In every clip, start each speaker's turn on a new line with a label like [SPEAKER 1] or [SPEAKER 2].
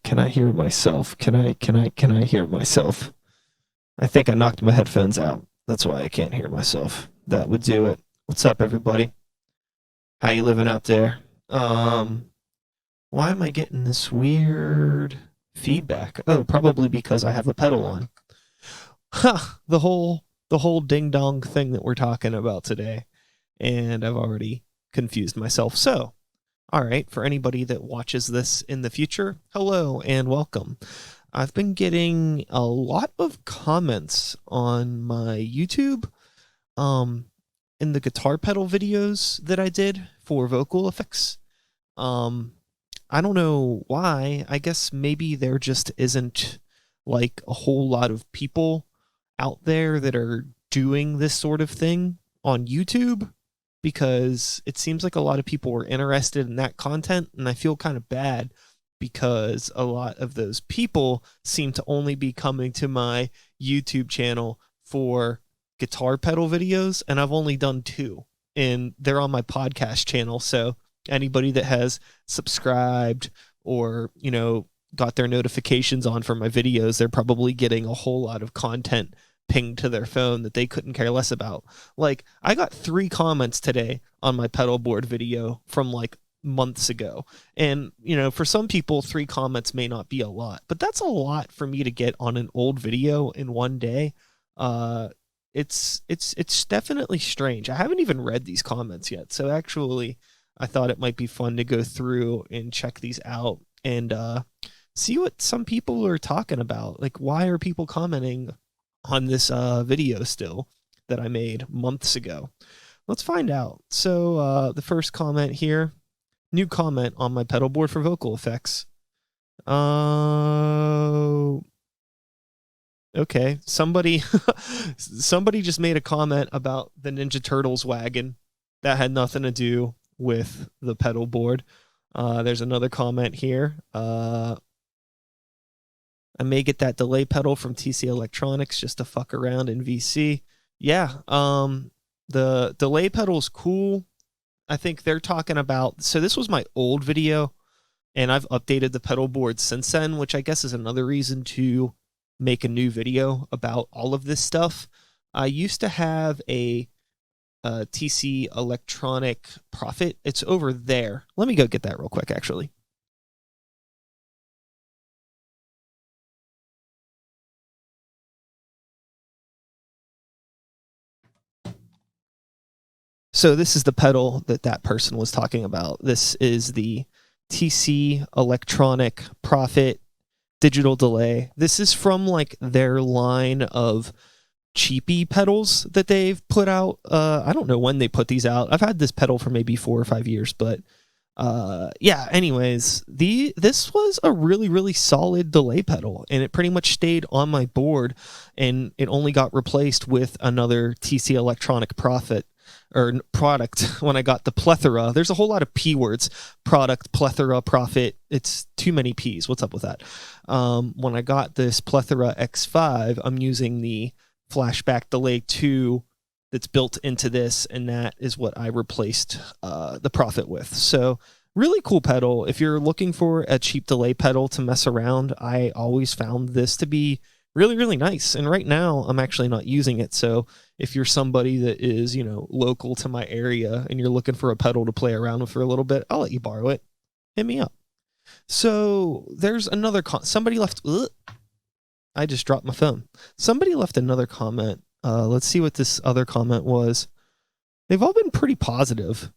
[SPEAKER 1] Can I hear myself? Can I hear myself? I think I knocked my headphones out. That's why I can't hear myself. That would do it. What's up, everybody? How you living out there? Why am I getting this weird feedback? Oh, probably because I have a pedal on. Ha! The whole ding dong thing that we're talking about today. And I've already confused myself. So, all right, for anybody that watches this in the future, hello and welcome. I've been getting a lot of comments on my YouTube in the guitar pedal videos that I did for vocal effects. I don't know why. I guess maybe there just isn't like a whole lot of people out there that are doing this sort of thing on YouTube, because it seems like a lot of people were interested in that content, and I feel kind of bad because a lot of those people seem to only be coming to my YouTube channel for guitar pedal videos, and I've only done 2, and they're on my podcast channel. So anybody that has subscribed or, got their notifications on for my videos, they're probably getting a whole lot of content pinged to their phone that they couldn't care less about. Like, I got 3 comments today on my Pedalboard video from like months ago. And, for some people, 3 comments may not be a lot, but that's a lot for me to get on an old video in one day. It's definitely strange. I haven't even read these comments yet. So actually, I thought it might be fun to go through and check these out and see what some people are talking about. Like, why are people commenting on this video still that I made months ago? Let's find out. So the first comment here, new comment on my Pedalboard for vocal effects. Okay, somebody just made a comment about the Ninja Turtles wagon. That had nothing to do with the pedal board. There's another comment here. I may get that delay pedal from TC Electronics just to fuck around in VC. Yeah, the delay pedal is cool. I think they're talking about... So this was my old video, and I've updated the pedal board since then, which I guess is another reason to make a new video about all of this stuff. I used to have a TC Electronic Prophet. It's over there. Let me go get that real quick, actually. So this is the pedal that person was talking about. This is the TC Electronic Prophet digital delay. This is from like their line of cheapy pedals that they've put out. I don't know when they put these out. I've had this pedal for maybe 4 or 5 years, but yeah, anyways, this was a really, really solid delay pedal, and it pretty much stayed on my board, and it only got replaced with another TC Electronic Prophet or product when I got the plethora. There's a whole lot of P words: product, plethora, profit. It's too many P's. What's up with that? When I got this plethora X5, I'm using the flashback delay 2 that's built into this, and that is what I replaced the Prophet with. So really cool pedal. If you're looking for a cheap delay pedal to mess around, I always found this to be really, really nice. And right now I'm actually not using it. So if you're somebody that is, local to my area and you're looking for a pedal to play around with for a little bit, I'll let you borrow it. Hit me up. So there's another somebody left. I just dropped my phone. Somebody left another comment. Let's see what this other comment was. They've all been pretty positive.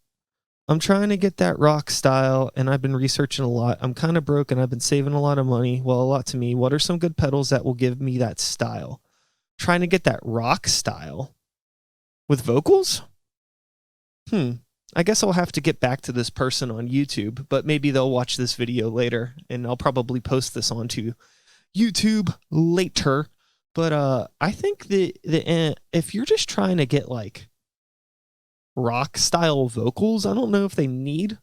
[SPEAKER 1] I'm trying to get that rock style, and I've been researching a lot. I'm kind of broke, and I've been saving a lot of money. Well, a lot to me. What are some good pedals that will give me that style? Trying to get that rock style with vocals? I guess I'll have to get back to this person on YouTube, but maybe they'll watch this video later, and I'll probably post this onto YouTube later. But I think if you're just trying to get like rock style vocals, I don't know if they need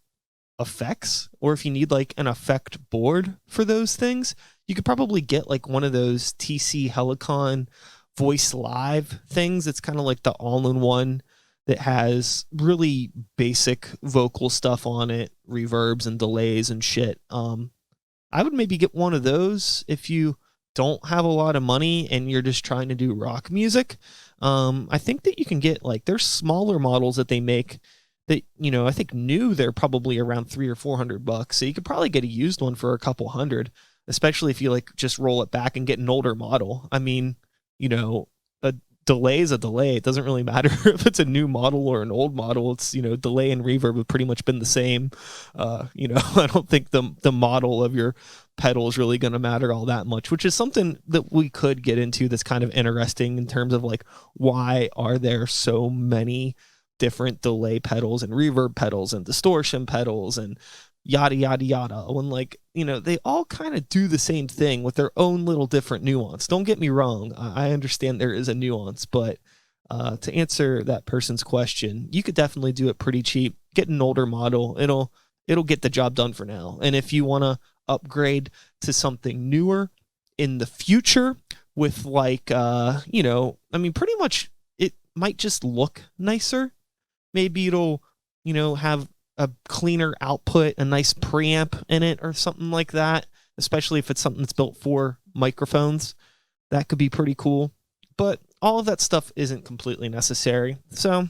[SPEAKER 1] effects or if you need like an effect board for those things. You could probably get like one of those TC Helicon Voice Live things. It's kind of like the all-in-one that has really basic vocal stuff on it, reverbs and delays and shit. I would maybe get one of those if you don't have a lot of money and you're just trying to do rock music. I think that you can get, like, there's smaller models that they make that, you know, I think new, they're probably around $300 or $400. So you could probably get a used one for a couple hundred, especially if you like just roll it back and get an older model. I mean, you know, a delay is a delay. It doesn't really matter if it's a new model or an old model. It's, you know, delay and reverb have pretty much been the same. You know, I don't think the model of your pedal is really going to matter all that much, which is something that we could get into that's kind of interesting in terms of like, why are there so many different delay pedals and reverb pedals and distortion pedals and yada yada yada, when, like, you know, they all kind of do the same thing with their own little different nuance. Don't get me wrong, I understand there is a nuance, but to answer that person's question, you could definitely do it pretty cheap. Get an older model, it'll get the job done for now. And if you want to upgrade to something newer in the future with, like, you know, I mean, pretty much it might just look nicer. Maybe it'll, you know, have a cleaner output, a nice preamp in it or something like that, especially if it's something that's built for microphones. That could be pretty cool. But all of that stuff isn't completely necessary. So,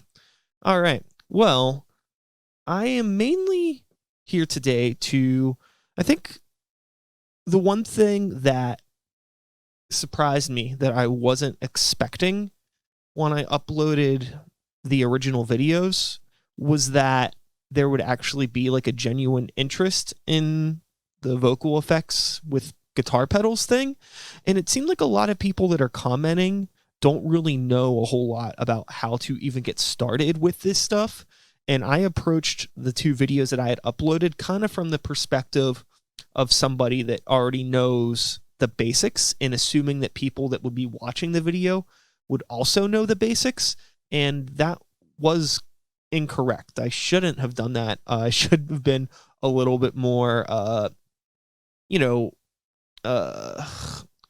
[SPEAKER 1] all right. Well, I am mainly here today to, I think the one thing that surprised me that I wasn't expecting when I uploaded the original videos was that there would actually be like a genuine interest in the vocal effects with guitar pedals thing. And it seemed like a lot of people that are commenting don't really know a whole lot about how to even get started with this stuff. And I approached the two videos that I had uploaded kind of from the perspective of somebody that already knows the basics, and assuming that people that would be watching the video would also know the basics. And that was incorrect. I shouldn't have done that. I should have been a little bit more, you know, I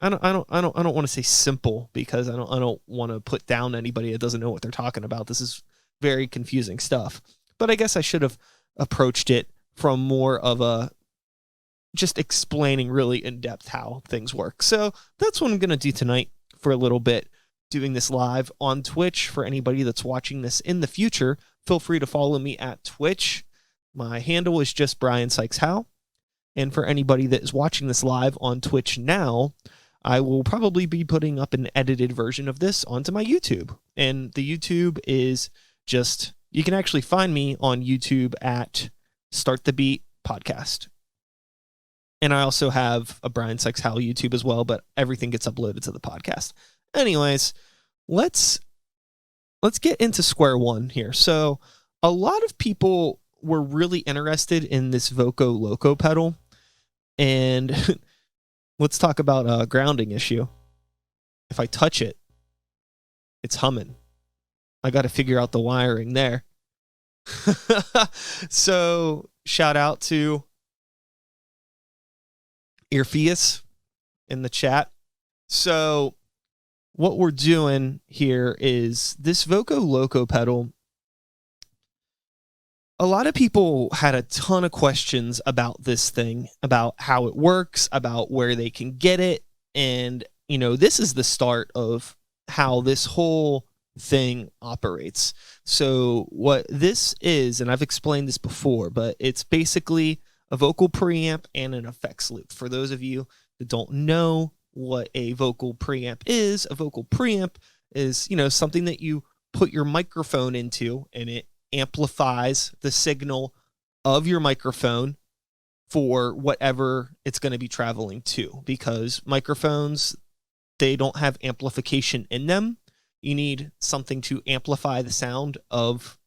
[SPEAKER 1] don't want to say simple, because I don't want to put down anybody that doesn't know what they're talking about. This is very confusing stuff. But I guess I should have approached it from more of a just explaining really in depth how things work. So that's what I'm going to do tonight for a little bit, doing this live on Twitch. For anybody that's watching this in the future, feel free to follow me at Twitch. My handle is just Brian Sykes Howe. And for anybody that is watching this live on Twitch now, I will probably be putting up an edited version of this onto my YouTube. And the YouTube is just, you can actually find me on YouTube at Start the Beat Podcast. And I also have a Brian Sykes Howe YouTube as well, but everything gets uploaded to the podcast. Anyways, let's get into square one here. So a lot of people were really interested in this Voco Loco pedal. And let's talk about a grounding issue. If I touch it, it's humming. I got to figure out the wiring there. So shout out to Earpheus in the chat. So what we're doing here is this Voco Loco pedal. A lot of people had a ton of questions about this thing, about how it works, about where they can get it. And, you know, this is the start of how this whole thing operates. So what this is, and I've explained this before, but it's basically a vocal preamp and an effects loop. For those of you that don't know what a vocal preamp is, a vocal preamp is, you know, something that you put your microphone into, and it amplifies the signal of your microphone for whatever it's going to be traveling to. Because microphones, they don't have amplification in them. You need something to amplify the sound of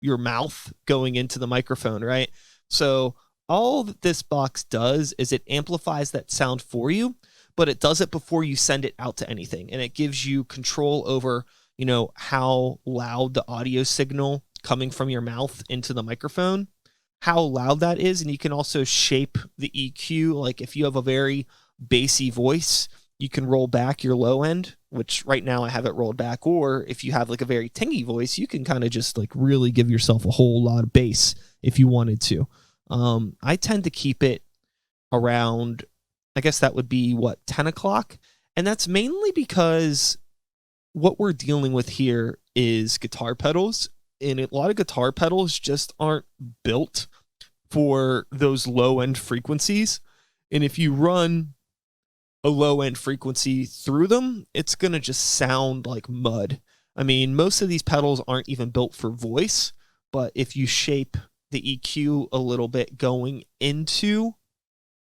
[SPEAKER 1] your mouth going into the microphone, right? So all that this box does is it amplifies that sound for you, but it does it before you send it out to anything. And it gives you control over, you know, how loud the audio signal coming from your mouth into the microphone, how loud that is. And you can also shape the EQ. Like if you have a very bassy voice, you can roll back your low end, which right now I have it rolled back. Or if you have like a very tingy voice, you can kind of just like really give yourself a whole lot of bass if you wanted to. I tend to keep it around, I guess that would be what, 10 o'clock? And that's mainly because what we're dealing with here is guitar pedals, and a lot of guitar pedals just aren't built for those low end frequencies. And if you run a low end frequency through them, it's going to just sound like mud. I mean, most of these pedals aren't even built for voice, but if you shape the EQ a little bit going into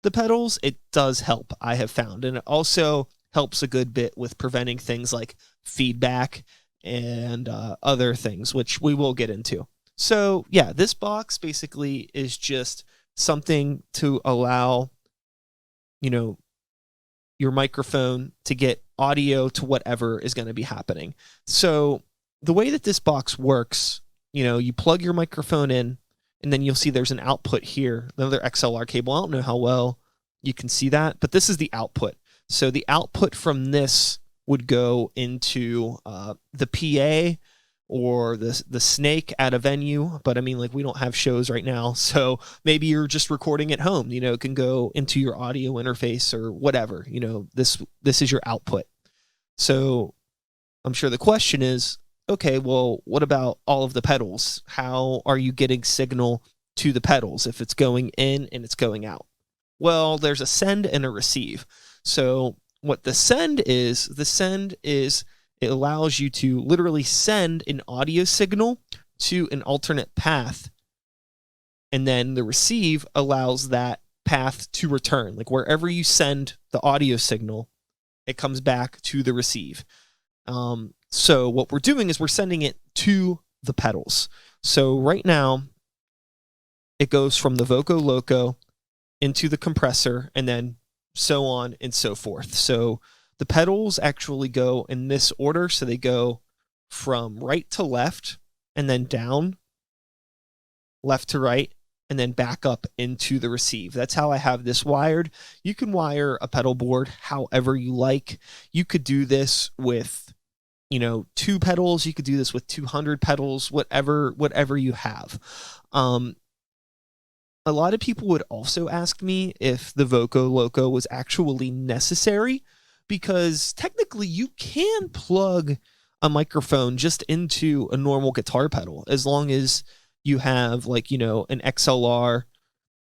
[SPEAKER 1] the pedals, it does help, I have found. And it also helps a good bit with preventing things like feedback and other things, which we will get into. So yeah, this box basically is just something to allow, you know, your microphone to get audio to whatever is going to be happening. So the way that this box works, you know, you plug your microphone in, and then you'll see there's an output here, another XLR cable. I don't know how well you can see that, but this is the output. So the output from this would go into the PA or the snake at a venue. But I mean, like, we don't have shows right now, so maybe you're just recording at home. You know, it can go into your audio interface or whatever. You know, this is your output. So I'm sure the question is, okay, well, what about all of the pedals? How are you getting signal to the pedals if it's going in and it's going out? Well, there's a send and a receive. So what the send is, it allows you to literally send an audio signal to an alternate path. And then the receive allows that path to return. Like, wherever you send the audio signal, it comes back to the receive. So what we're doing is we're sending it to the pedals. So right now, it goes from the Voco Loco into the compressor, and then so on and so forth. So the pedals actually go in this order. So they go from right to left, and then down, left to right, and then back up into the receive. That's how I have this wired. You can wire a pedal board however you like. You could do this with, you know, 2 pedals. You could do this with 200 pedals, whatever you have. A lot of people would also ask me if the Voco Loco was actually necessary, because technically you can plug a microphone just into a normal guitar pedal as long as you have, like, you know, an XLR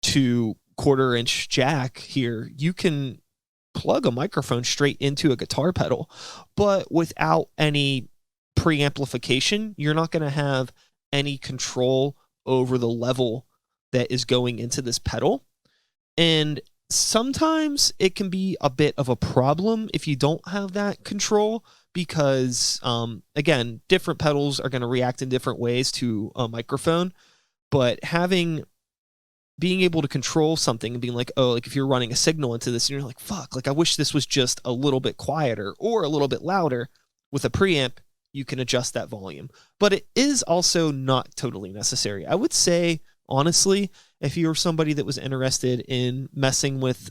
[SPEAKER 1] to 1/4 inch jack here. You can plug a microphone straight into a guitar pedal, but without any preamplification, you're not going to have any control over the level that is going into this pedal. And sometimes it can be a bit of a problem if you don't have that control, because again, different pedals are going to react in different ways to a microphone. But being able to control something and being like, oh, like if you're running a signal into this and you're like, fuck, like I wish this was just a little bit quieter or a little bit louder, with a preamp, you can adjust that volume. But it is also not totally necessary. I would say, honestly, if you're somebody that was interested in messing with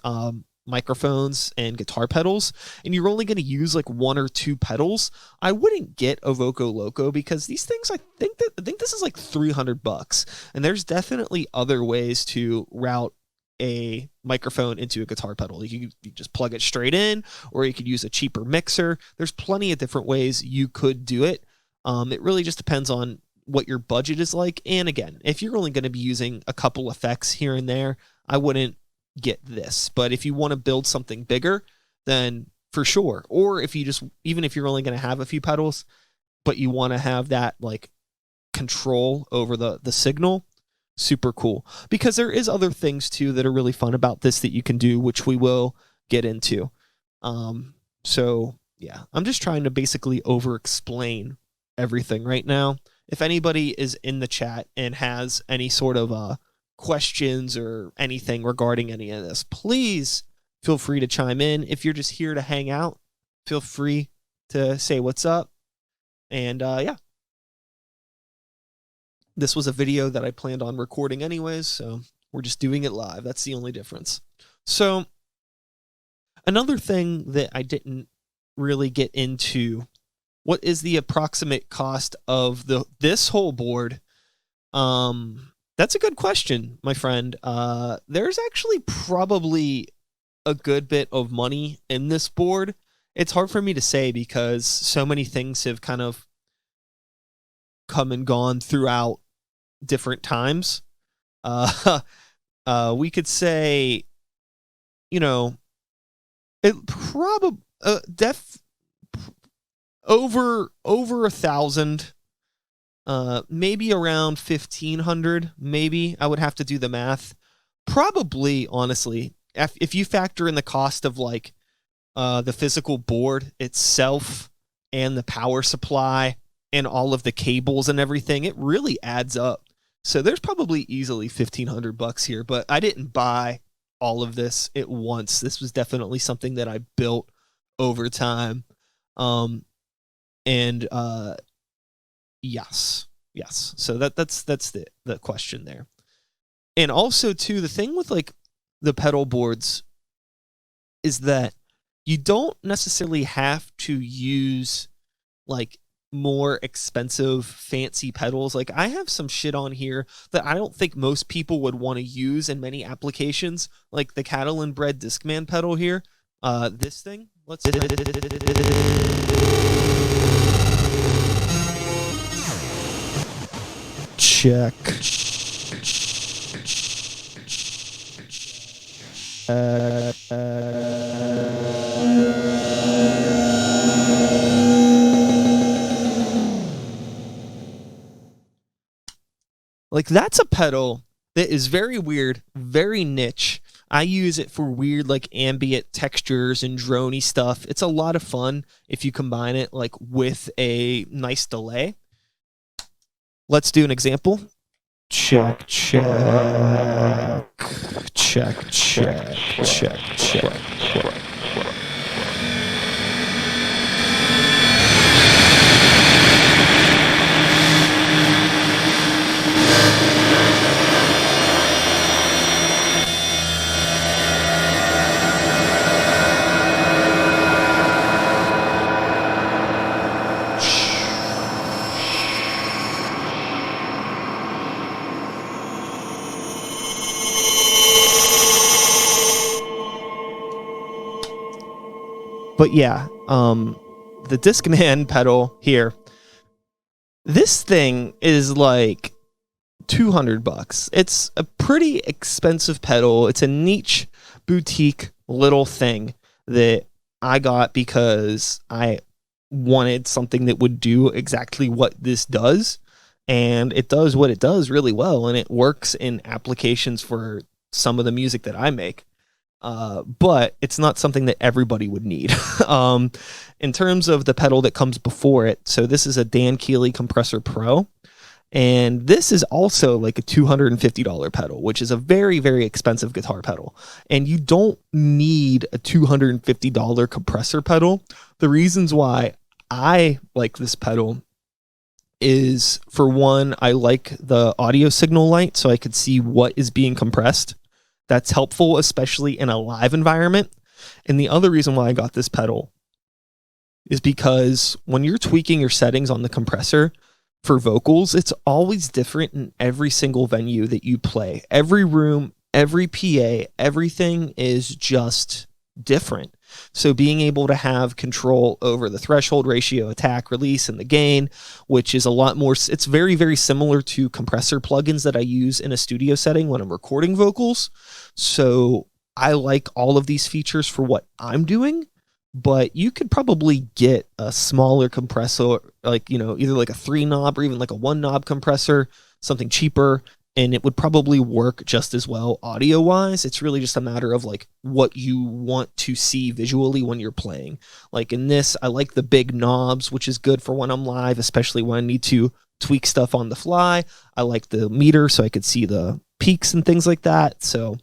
[SPEAKER 1] microphones and guitar pedals, and you're only going to use like 1 or 2 pedals, I wouldn't get a Voco Loco, because these things, I think this is like $300, and there's definitely other ways to route a microphone into a guitar pedal. You just plug it straight in, or you could use a cheaper mixer. There's plenty of different ways you could do it. It really just depends on what your budget is like. And again, if you're only going to be using a couple effects here and there, I wouldn't get this. But if you want to build something bigger, then for sure. Or if you just, even if you're only going to have a few pedals, but you want to have that like control over the signal, super cool. Because there is other things too that are really fun about this that you can do, which we will get into. So yeah, I'm just trying to basically over explain everything right now. If anybody is in the chat and has any sort of questions or anything regarding any of this, please feel free to chime in. If you're just here to hang out, feel free to say what's up. And yeah, this was a video that I planned on recording anyways, so we're just doing it live. That's the only difference. So another thing that I didn't really get into, what is the approximate cost of this whole board? That That's a good question, my friend. There's actually probably a good bit of money in this board. It's hard for me to say because so many things have kind of come and gone throughout different times. We could say, you know, it probably over 1,000, maybe around 1,500. Maybe I would have to do the math. Probably, honestly, if you factor in the cost of like the physical board itself and the power supply and all of the cables and everything, it really adds up. So there's probably easily $1,500 here, but I didn't buy all of this at once. This was definitely something that I built over time. Yes. So that's the question there. And also too, the thing with like the pedal boards is that you don't necessarily have to use like more expensive fancy pedals. Like I have some shit on here that I don't think most people would want to use in many applications, like the Catalan Bread Discman pedal here. This thing, let's check. Like that's a pedal that is very weird, very niche. I use it for weird like ambient textures and droney stuff. It's a lot of fun if you combine it like with a nice delay. Let's do an example. Check. But yeah, the Discman pedal here, this thing is like $200. It's a pretty expensive pedal. It's a niche boutique little thing that I got because I wanted something that would do exactly what this does. And it does what it does really well. And it works in applications for some of the music that I make. But it's not something that everybody would need. In terms of the pedal that comes before it, so this is a Dan Keeley Compressor Pro, and this is also like a $250 pedal, which is a very, very expensive guitar pedal. And you don't need a $250 compressor pedal. The reasons why I like this pedal is, for one, I like the audio signal light, so I could see what is being compressed. That's helpful, especially in a live environment. And the other reason why I got this pedal is because when you're tweaking your settings on the compressor for vocals, it's always different in every single venue that you play. Every room, every PA, everything is just different. So being able to have control over the threshold ratio, attack, release, and the gain, which is a lot more, it's very, very similar to compressor plugins that I use in a studio setting when I'm recording vocals. So I like all of these features for what I'm doing, but you could probably get a smaller compressor, like, you know, either like a 3-knob or even like a 1-knob compressor, something cheaper, and it would probably work just as well audio-wise. It's really just a matter of like what you want to see visually when you're playing. Like in this, I like the big knobs, which is good for when I'm live, especially when I need to tweak stuff on the fly. I like the meter so I could see the peaks and things like that. So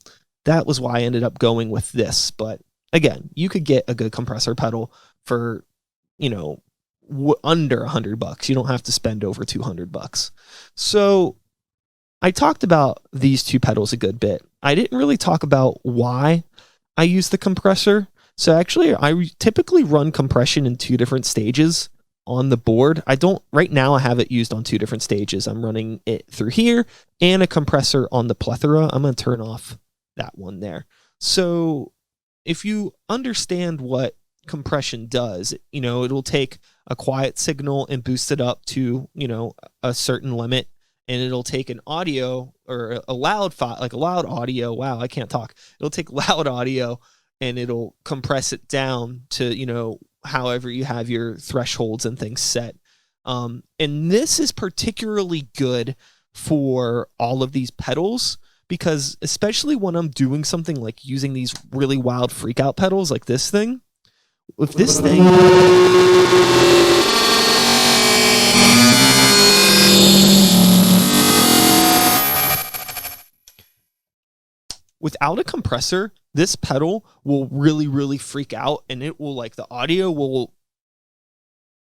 [SPEAKER 1] that was why I ended up going with this. But again, you could get a good compressor pedal for, you know, under $100. You don't have to spend over $200. So I talked about these two pedals a good bit. I didn't really talk about why I use the compressor. So actually, I typically run compression in 2 different stages on the board. I don't, right now I have it used on 2 different stages. I'm running it through here and a compressor on the plethora. I'm going to turn off that one there. So if you understand what compression does, you know, it'll take a quiet signal and boost it up to, you know, a certain limit, and it'll take an audio or a loud file, like a loud audio. Wow, I can't talk. It'll take loud audio and it'll compress it down to, you know, however you have your thresholds and things set. And this is particularly good for all of these pedals, because especially when I'm doing something like using these really wild freak out pedals like this thing, if this thing without a compressor, this pedal will really freak out, and it will, like, the audio will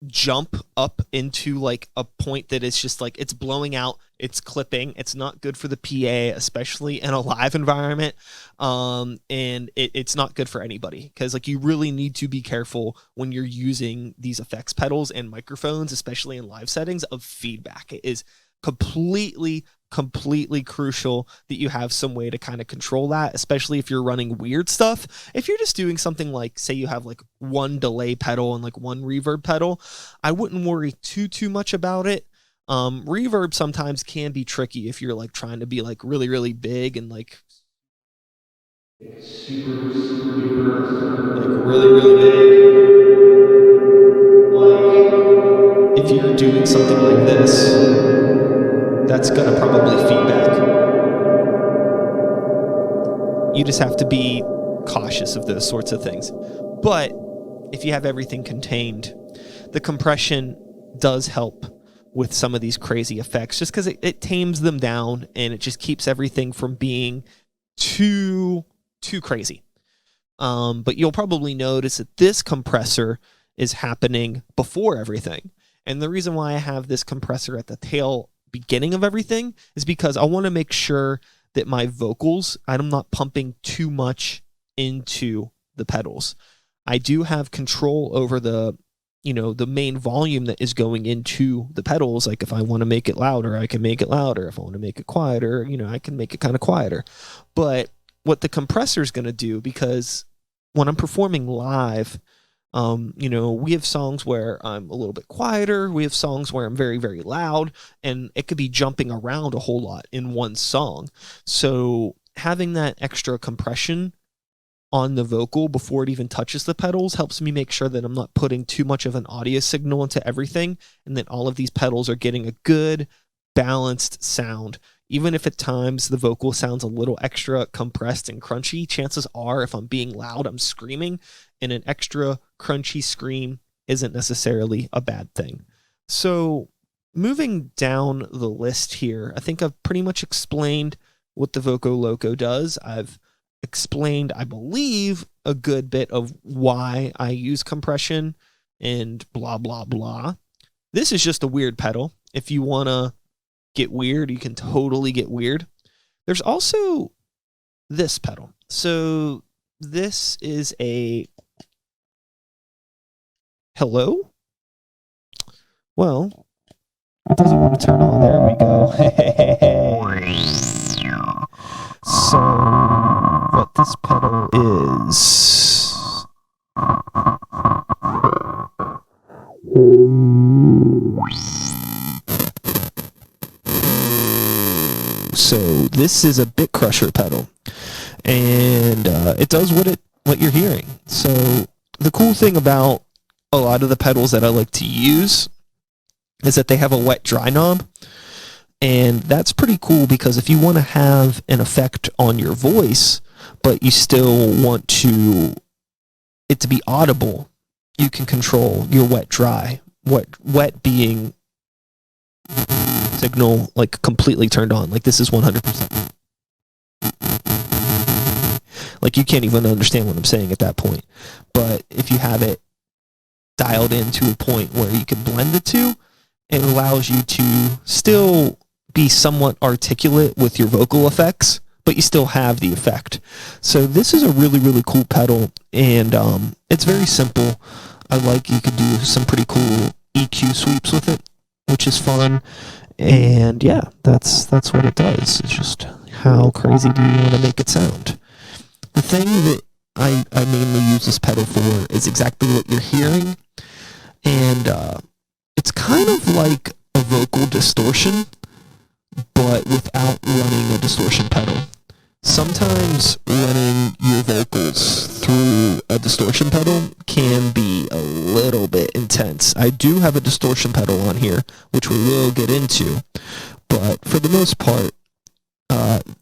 [SPEAKER 1] jump up into like a point that is just like, it's blowing out, it's clipping, it's not good for the PA, especially in a live environment. And it's not good for anybody, because like you really need to be careful when you're using these effects pedals and microphones, especially in live settings, of feedback. It is completely crucial that you have some way to kind of control that, especially if you're running weird stuff. If you're just doing something like, say you have like one delay pedal and like one reverb pedal, I wouldn't worry too much about it. Reverb sometimes can be tricky if you're like trying to be like really big and like super duper, like really big. Like if you're doing something like this, that's gonna probably feedback. You just have to be cautious of those sorts of things. But if you have everything contained, the compression does help with some of these crazy effects, just because it tames them down and it just keeps everything from being too crazy. But you'll probably notice that this compressor is happening before everything. And the reason why I have this compressor at the tail beginning of everything is because I want to make sure that my vocals, I'm not pumping too much into the pedals. I do have control over the, you know, the main volume that is going into the pedals. Like if I want to make it louder, I can make it louder. If I want to make it quieter, you know, I can make it kind of quieter. But what the compressor is going to do, because when I'm performing live, you know, we have songs where I'm a little bit quieter. We have songs where I'm very loud, and it could be jumping around a whole lot in one song. So having that extra compression on the vocal before it even touches the pedals helps me make sure that I'm not putting too much of an audio signal into everything, and that all of these pedals are getting a good balanced sound. Even if at times the vocal sounds a little extra compressed and crunchy, chances are if I'm being loud, I'm screaming, and an extra crunchy scream isn't necessarily a bad thing. So moving down the list here, I think I've pretty much explained what the Voco Loco does. I've explained, I believe, a good bit of why I use compression and blah blah. This is just a weird pedal. If you want to get weird, you can totally get weird. There's also this pedal. So this is a hello. Well, it doesn't want to turn on. There we go. So what this pedal is, so this is a bit crusher pedal, and it does what you're hearing. So the cool thing about a lot of the pedals that I like to use is that they have a wet dry knob, and that's pretty cool, because if you want to have an effect on your voice but you still want it to be audible, you can control your wet dry. Wet being signal like completely turned on, like this is 100%. Like you can't even understand what I'm saying at that point. But if you have it dialed in to a point where you can blend the two, it allows you to still be somewhat articulate with your vocal effects, but you still have the effect. So this is a really cool pedal, and it's very simple. I like you could do some pretty cool EQ sweeps with it, which is fun. And yeah, that's what it does. It's just how crazy do you want to make it sound? The thing that I mainly use this pedal for is exactly what you're hearing, and it's kind of like a vocal distortion, but without running a distortion pedal. Sometimes running your vocals through a distortion pedal can be a little bit intense. I do have a distortion pedal on here, which we will get into, but for the most part,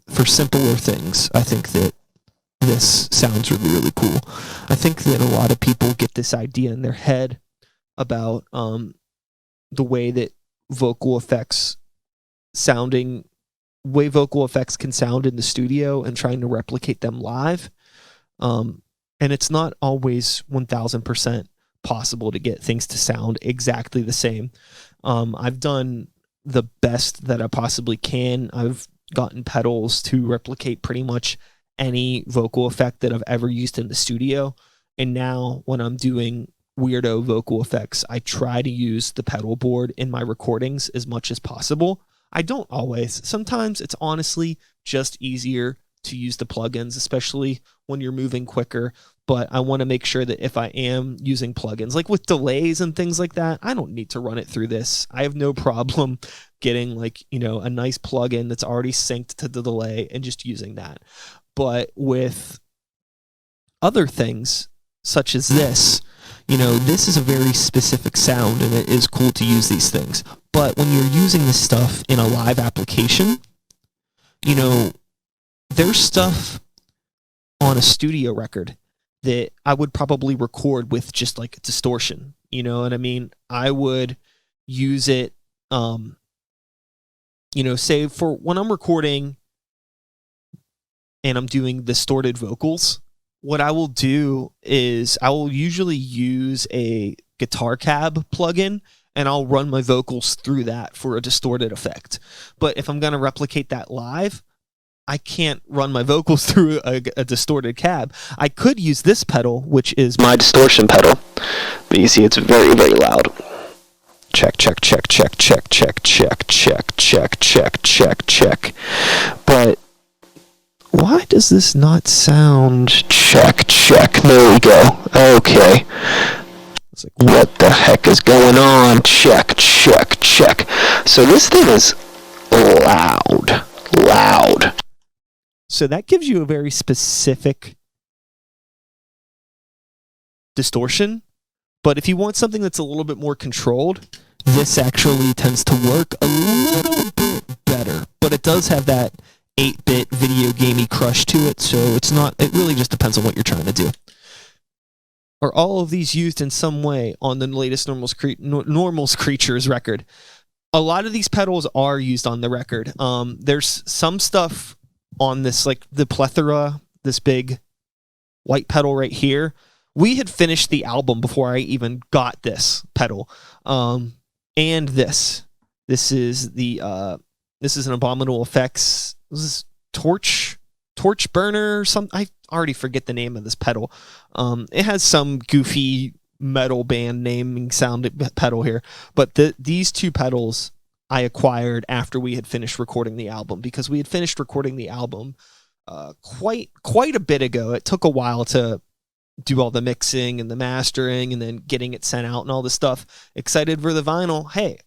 [SPEAKER 1] for simpler things, I think that this sounds really, really cool. I think that a lot of people get this idea in their head about the way that vocal effects can sound in the studio and trying to replicate them live. And it's not always 1000% possible to get things to sound exactly the same. I've done the best that I possibly can. I've gotten pedals to replicate pretty much any vocal effect that I've ever used in the studio. And now when I'm doing weirdo vocal effects, I try to use the pedal board in my recordings as much as possible. I don't always. Sometimes it's honestly just easier to use the plugins, especially when you're moving quicker. But I want to make sure that if I am using plugins, like with delays and things like that, I don't need to run it through this. I have no problem getting a nice plugin that's already synced to the delay and just using that. But with other things, such as this, this is a very specific sound, and it is cool to use these things. But when you're using this stuff in a live application, there's stuff on a studio record that I would probably record with just like distortion. You know what I mean? I would use it, say for when I'm recording and I'm doing distorted vocals, what I will do is I will usually use a guitar cab plugin, and I'll run my vocals through that for a distorted effect. But if I'm going to replicate that live, I can't run my vocals through a distorted cab. I could use this pedal, which is my distortion pedal, but you see it's very, very loud. Check, check, check, check, check, check, check, check, check, check, check, check. But why does this not sound? Check, check. There we go. Okay. It's like, what the heck is going on? Check, check, check. So this thing is loud. Loud. So that gives you a very specific distortion. But if you want something that's a little bit more controlled, this actually tends to work a little bit better. But it does have that 8-bit video gamey crush to it, so it really just depends on what you're trying to do. Are all of these used in some way on the latest Normals Creatures record? A lot of these pedals are used on the record. There's some stuff on this, like the Plethora, this big white pedal right here. We had finished the album before I even got this pedal. And this is an Abominable Effects. This is Torch Burner or something. I already forget the name of this pedal. It has some goofy metal band naming sound pedal here, but these two pedals I acquired after we had finished recording the album, because we had finished recording the album quite a bit ago. It took a while to do all the mixing and the mastering and then getting it sent out and all this stuff. Excited for the vinyl. Hey,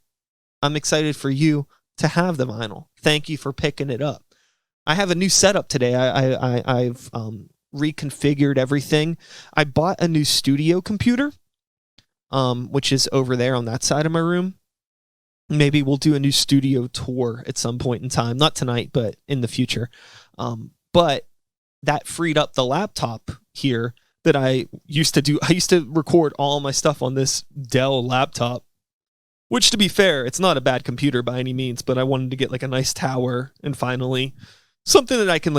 [SPEAKER 1] I'm excited for you to have the vinyl. Thank you for picking it up. I have a new setup today. I've reconfigured everything. I bought a new studio computer, which is over there on that side of my room. Maybe we'll do a new studio tour at some point in time. Not tonight, but in the future. But that freed up the laptop here that I used to do. I used to record all my stuff on this Dell laptop, which, to be fair, it's not a bad computer by any means, but I wanted to get like a nice tower and finally something that I can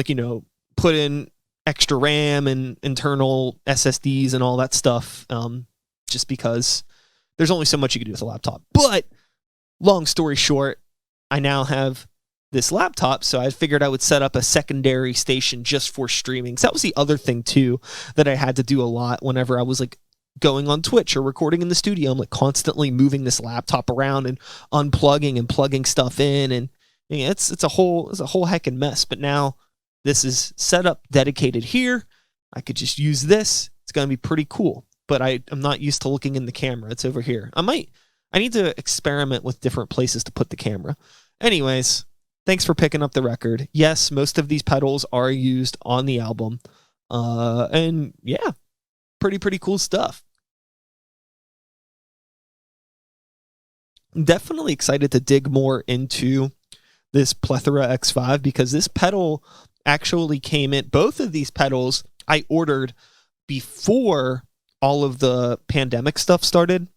[SPEAKER 1] put in extra RAM and internal SSDs and all that stuff, just because there's only so much you can do with a laptop. But long story short, I now have this laptop, so I figured I would set up a secondary station just for streaming. So that was the other thing too that I had to do a lot whenever I was going on Twitch or recording in the studio, I'm like constantly moving this laptop around and unplugging and plugging stuff in, and it's a whole heckin' mess. But now this is set up dedicated here. I could just use this. It's gonna be pretty cool. But I'm not used to looking in the camera. It's over here. I need to experiment with different places to put the camera. Anyways, thanks for picking up the record. Yes, most of these pedals are used on the album. And yeah, pretty cool stuff. I'm definitely excited to dig more into this Plethora X5 because this pedal actually came in. Both of these pedals I ordered before all of the pandemic stuff started,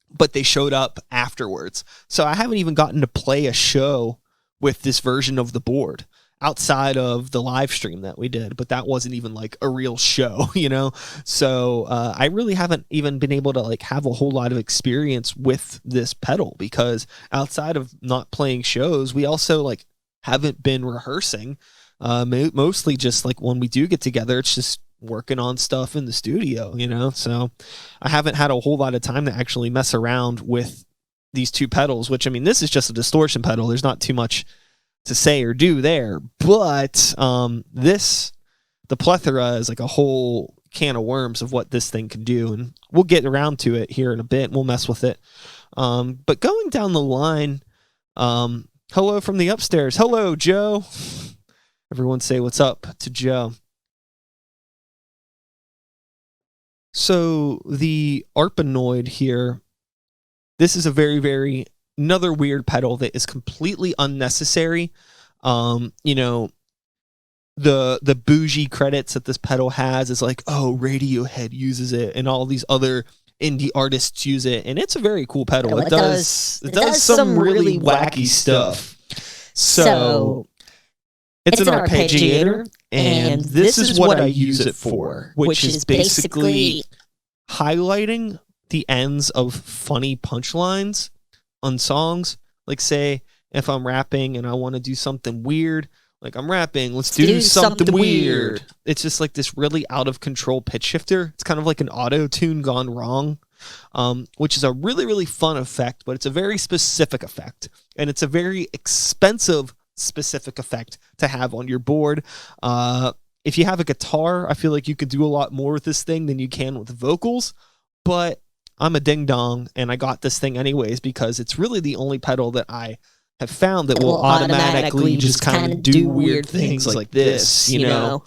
[SPEAKER 1] but they showed up afterwards. So I haven't even gotten to play a show with this version of the board outside of the live stream that we did, but that wasn't even like a real show, you know? So I really haven't even been able to like have a whole lot of experience with this pedal because outside of not playing shows, we also like haven't been rehearsing. Mostly just like when we do get together, it's just working on stuff in the studio, you know? So I haven't had a whole lot of time to actually mess around with these two pedals, which I mean, this is just a distortion pedal. There's not too much to say or do there, but the Plethora is like a whole can of worms of what this thing can do, and we'll get around to it here in a bit. We'll mess with it. But going down the line, hello from the upstairs. Hello, Joe. Everyone say what's up to Joe. So the Arpanoid here, this is a very another weird pedal that is completely unnecessary. You know, the bougie credits that this pedal has is like, oh, Radiohead uses it and all these other indie artists use it, and it's a very cool pedal. It does some really wacky stuff. So it's an arpeggiator, and this is what I use it for, which is basically highlighting the ends of funny punchlines on songs. Like, say, if I'm rapping and I want to do something weird, like I'm rapping, let's do something weird. It's just like this really out of control pitch shifter. It's kind of like an auto tune gone wrong, which is a really fun effect, but it's a very specific effect, and it's a very expensive specific effect to have on your board. If you have a guitar, I feel like you could do a lot more with this thing than you can with vocals, but I'm a ding dong and I got this thing anyways because it's really the only pedal that I have found that will automatically just kind of do weird things like this, you know?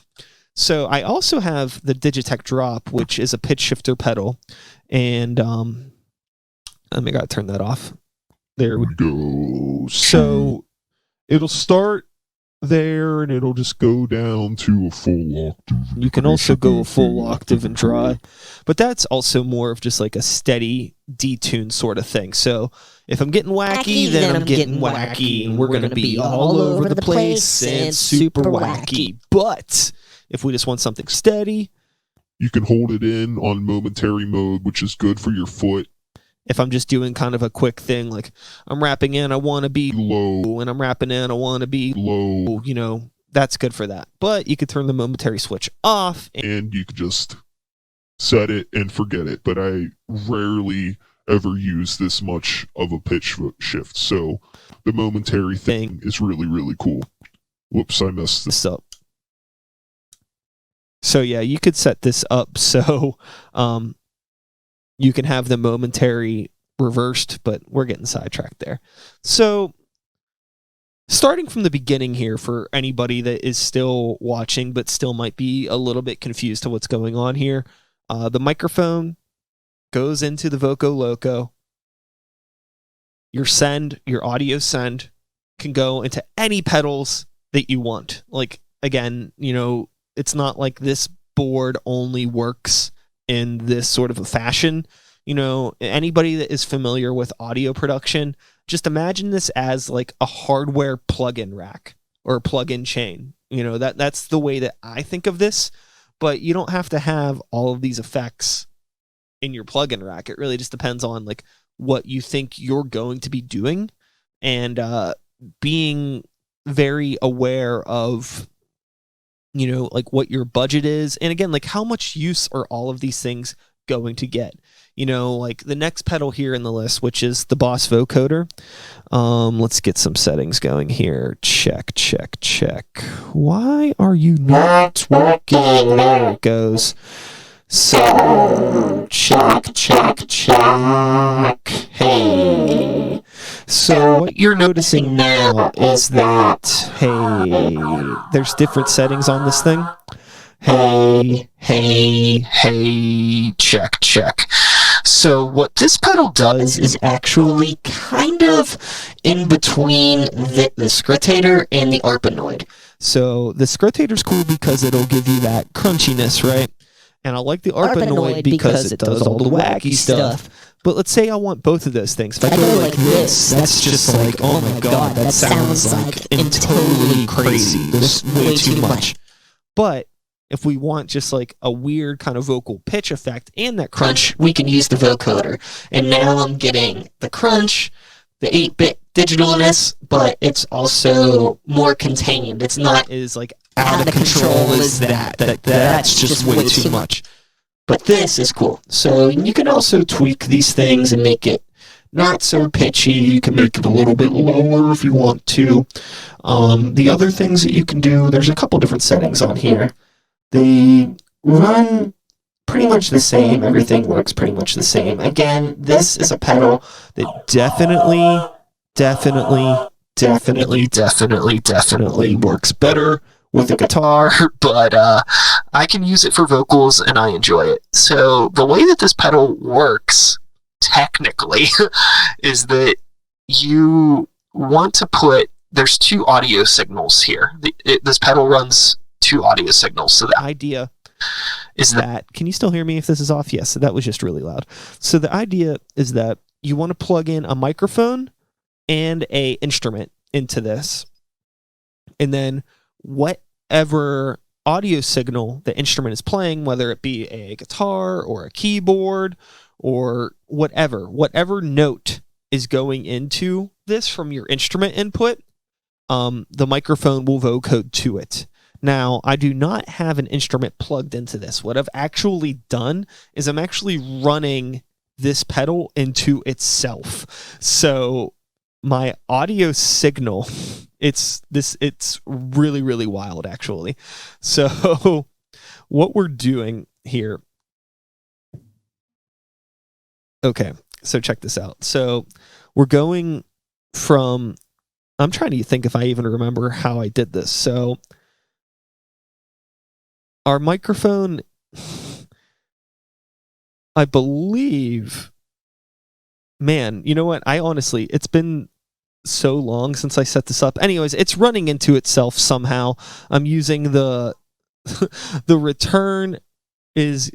[SPEAKER 1] So I also have the Digitech Drop, which is a pitch shifter pedal, and let me turn that off. There we go. So it'll start there and it'll just go down to a full octave. You can also go a full octave and dry, but that's also more of just like a steady detune sort of thing. So if I'm getting wacky, then I'm getting wacky, and we're going to be all over the place and super wacky. But if we just want something steady,
[SPEAKER 2] you can hold it in on momentary mode, which is good for your foot.
[SPEAKER 1] If I'm just doing kind of a quick thing, like I'm rapping in, I want to be low, and I'm rapping in, I want to be low, you know, that's good for that. But you could turn the momentary switch off.
[SPEAKER 2] And you could just set it and forget it. But I rarely ever use this much of a pitch shift. So the momentary thing is really cool. Whoops, I messed this up.
[SPEAKER 1] So yeah, you could set this up so you can have the momentary reversed, but we're getting sidetracked there. So starting from the beginning here for anybody that is still watching but still might be a little bit confused to what's going on here, the microphone goes into the Voco Loco. Your audio send can go into any pedals that you want. Like, again, you know, it's not like this board only works in this sort of a fashion. You know, anybody that is familiar with audio production, just imagine this as like a hardware plug-in rack or plug-in chain. You know, that's the way that I think of this, but you don't have to have all of these effects in your plug-in rack. It really just depends on like what you think you're going to be doing, and being very aware of, you know, like what your budget is, and again, like how much use are all of these things going to get. You know, like the next pedal here in the list, which is the Boss Vocoder. Let's get some settings going here. Check. Why are you not working? There it goes. So, check. Hey. So what you're noticing now is that, hey, there's different settings on this thing. Hey, check. So what this pedal does is actually kind of in between the scrutator and the arpanoid. So the scrutator's cool because it'll give you that crunchiness, right? And I like the arpanoid because it does all the wacky stuff. But let's say I want both of those things. If I go like this, that's just like, oh my god, that sounds like totally crazy. There's way too much. But if we want just like a weird kind of vocal pitch effect and that crunch, we can use the vocoder. And now I'm getting the crunch, the 8-bit digitalness, but it's also more contained. It's not as like out of control as that. That's just way too much. But this is cool. So you can also tweak these things and make it not so pitchy. You can make it a little bit lower if you want to. The other things that you can do, there's a couple different settings on here. They run pretty much the same. Everything works pretty much the same. Again, this is a pedal that definitely works better with a guitar, but I can use it for vocals and I enjoy it. So the way that this pedal works, technically, is that you want to put, there's 2 audio signals here. This pedal runs 2 audio signals. So the idea is that, can you still hear me if this is off? Yes, so that was just really loud. So the idea is that you want to plug in a microphone and a instrument into this, and then whatever audio signal the instrument is playing, whether it be a guitar or a keyboard or whatever note is going into this from your instrument input, the microphone will vocode to it. Now, I do not have an instrument plugged into this. What I've actually done is I'm actually running this pedal into itself. So my audio signal, it's really, really wild, actually. So what we're doing here, okay, so check this out. So we're going from, I'm trying to think if I even remember how I did this. So our microphone, I believe, man, you know what? I honestly, it's been so long since I set this up. Anyways, it's running into itself somehow. I'm using the return is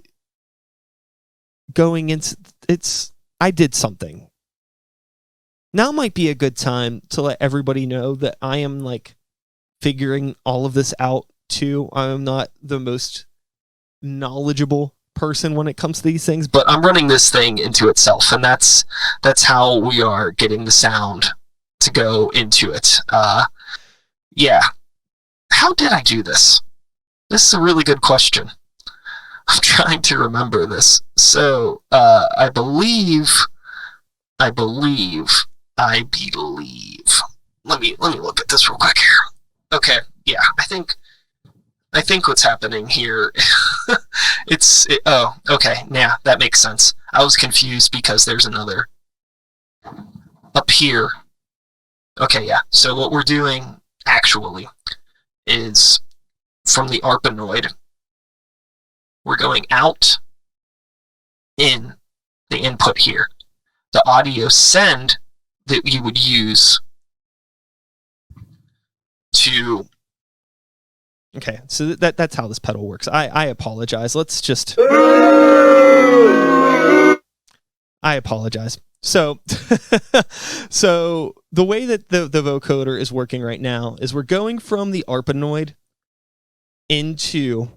[SPEAKER 1] going into, I did something. Now might be a good time to let everybody know that I am like figuring all of this out too. I'm not the most knowledgeable person when it comes to these things, but I'm running this thing into itself, and that's how we are getting the sound to go into it. Yeah. How did I do this? This is a really good question. I'm trying to remember this. So, I believe. Let me look at this real quick here. Okay, yeah, I think what's happening here, oh, okay, yeah, that makes sense. I was confused because there's another up here. Okay, yeah, so what we're doing actually is from the arpanoid, we're going out in the input here. The audio send that you would use to... Okay, so that's how this pedal works. I apologize. Let's just... I apologize. So, so the way that the vocoder is working right now is we're going from the arpanoid into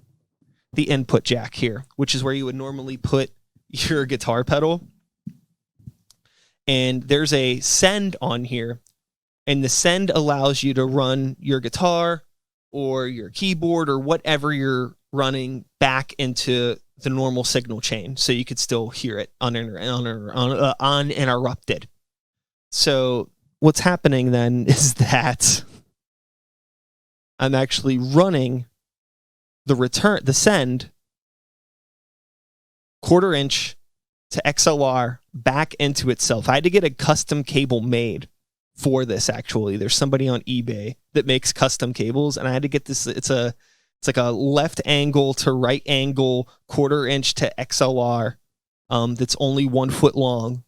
[SPEAKER 1] the input jack here, which is where you would normally put your guitar pedal. And there's a send on here, and the send allows you to run your guitar or your keyboard or whatever you're running back into the normal signal chain, so you could still hear it uninterrupted. So what's happening then is that I'm actually running the send 1/4 inch to XLR back into itself. I had to get a custom cable made for this. Actually, there's somebody on eBay that makes custom cables, and I had to get this. It's like a left angle to right angle 1/4 inch to XLR that's only 1 foot long.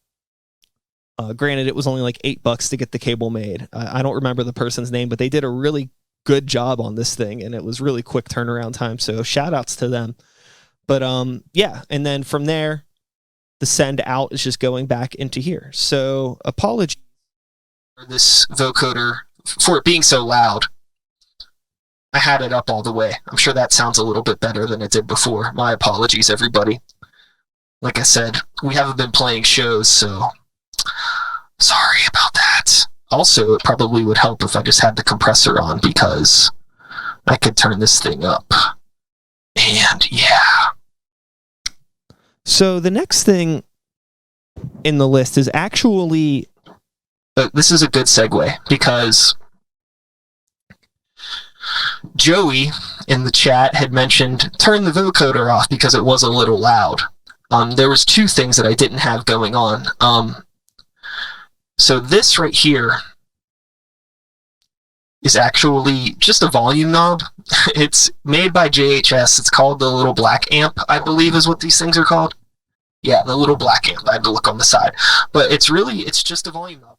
[SPEAKER 1] Granted, it was only like $8 to get the cable made. I don't remember the person's name, but they did a really good job on this thing, and it was really quick turnaround time. So shout outs to them. But yeah, and then from there, the send out is just going back into here. So apologies for this vocoder for it being so loud. I had it up all the way. I'm sure that sounds a little bit better than it did before. My apologies, everybody. Like I said, we haven't been playing shows, so sorry about that. Also, it probably would help if I just had the compressor on, because I could turn this thing up. And yeah. So the next thing in the list is actually... this is a good segue, because Joey in the chat had mentioned turn the vocoder off because it was a little loud. There was 2 things that I didn't have going on. So this right here is actually just a volume knob. It's made by JHS. It's called the little black amp, I believe is what these things are called. Yeah, the little black amp. I had to look on the side. But it's just a volume knob.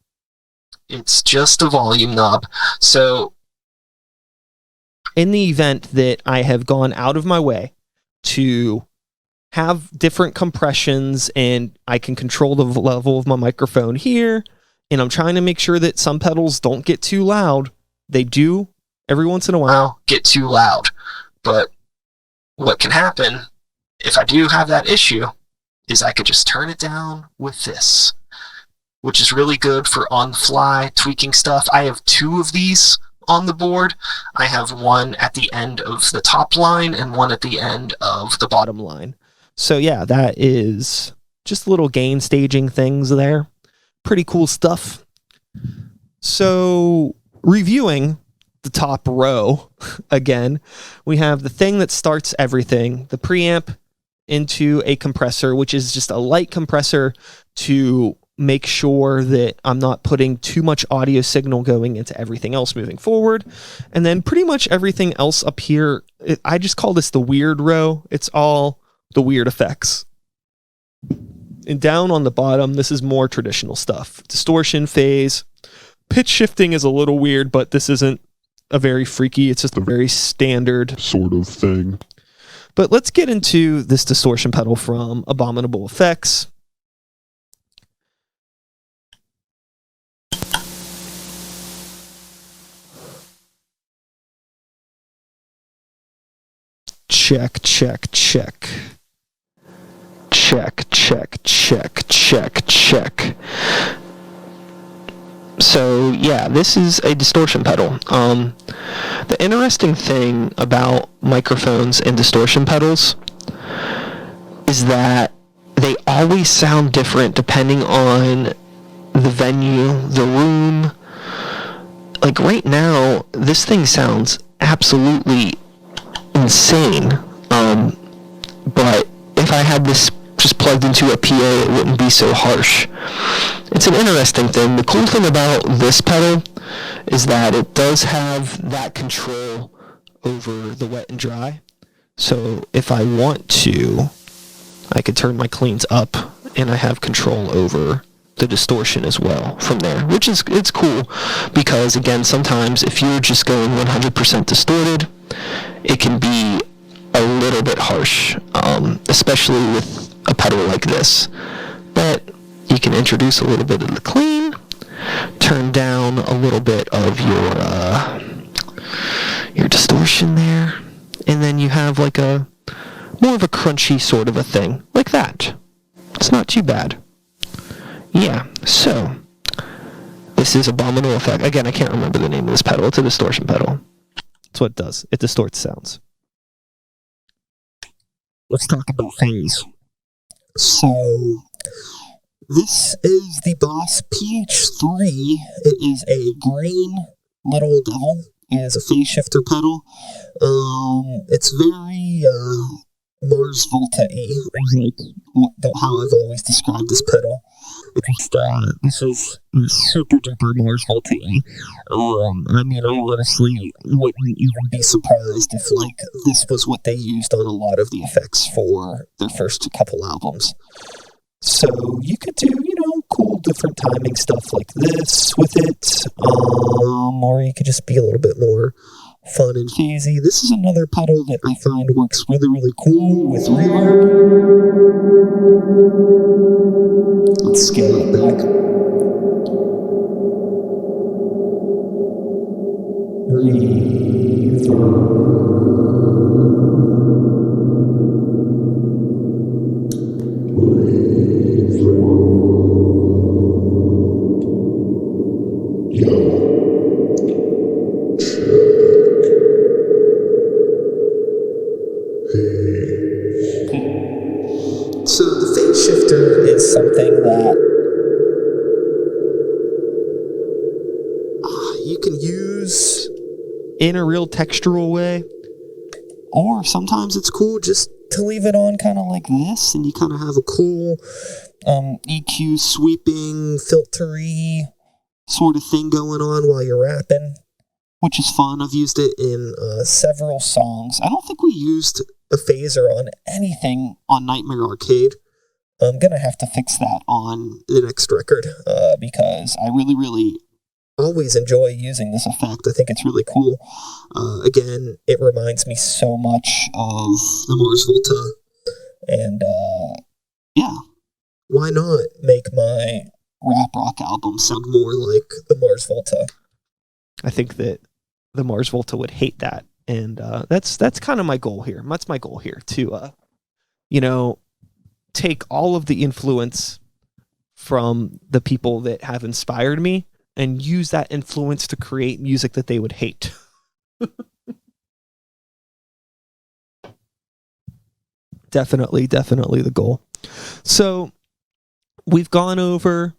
[SPEAKER 1] It's just a volume knob. So in the event that I have gone out of my way to have different compressions and I can control the level of my microphone here, and I'm trying to make sure that some pedals don't get too loud. They do every once in a while get too loud. But what can happen if I do have that issue is I could just turn it down with this, which is really good for on-the-fly tweaking stuff. I have 2 of these on the board. I have one at the end of the top line and one at the end of the bottom line. So yeah, that is just little gain staging things there. Pretty cool stuff. So reviewing the top row again, we have the thing that starts everything, the preamp into a compressor, which is just a light compressor to make sure that I'm not putting too much audio signal going into everything else moving forward. And then pretty much everything else up here, I just call this the weird row. It's all the weird effects. And down on the bottom, this is more traditional stuff. Distortion, phase. Pitch shifting is a little weird, but this isn't a very freaky, it's just a very standard
[SPEAKER 2] sort of thing.
[SPEAKER 1] But let's get into this distortion pedal from Abominable Effects. Check, check, check. Check, check, check, check, check. So yeah, this is a distortion pedal. The interesting thing about microphones and distortion pedals is that they always sound different depending on the venue, the room. Like right now, this thing sounds absolutely insane. But if I had this just plugged into a PA, it wouldn't be so harsh. It's an interesting thing. The cool thing about this pedal is that it does have that control over the wet and dry. So if I want to, I could turn my cleans up and I have control over the distortion as well from there, which is, it's cool because again, sometimes if you're just going 100% distorted, it can be a little bit harsh, especially with a pedal like this. But you can introduce a little bit of the clean, turn down a little bit of your distortion there, and then you have like a more of a crunchy sort of a thing like that. It's not too bad. Yeah, so this is Abominable Effect. Again, I can't remember the name of this pedal. It's a distortion pedal. That's what it does. It distorts sounds. let's talk about phase. So, this is the Boss PH3. It is a green little devil. It has a phase shifter pedal. It's very Mars Volta-y, like how I've always described this pedal. This is super duper Mars Volta-y. I mean, I honestly wouldn't even be surprised if like this was what they used on a lot of the effects for their first couple albums. So you could do, cool different timing stuff like this with it, or you could just be a little bit more fun and phasey. This is another pedal that I find works really, really cool with reverb. Let's scale it back. So the phase shifter is something that you can use in a real textural way, or sometimes it's cool just to leave it on kind of like this, and you kind of have a cool EQ sweeping, filtery sort of thing going on while you're rapping, which is fun. I've used it in several songs. I don't think we used a phaser on anything on Nightmare Arcade. I'm going to have to fix that on the next record because I really, really always enjoy using this effect. I think it's really cool. Again, it reminds me so much of the Mars Volta. And yeah, why not make my rap rock album sound more like the Mars Volta? I think that the Mars Volta would hate that. And that's kind of my goal here. That's my goal here to, take all of the influence from the people that have inspired me and use that influence to create music that they would hate. Definitely the goal. So we've gone over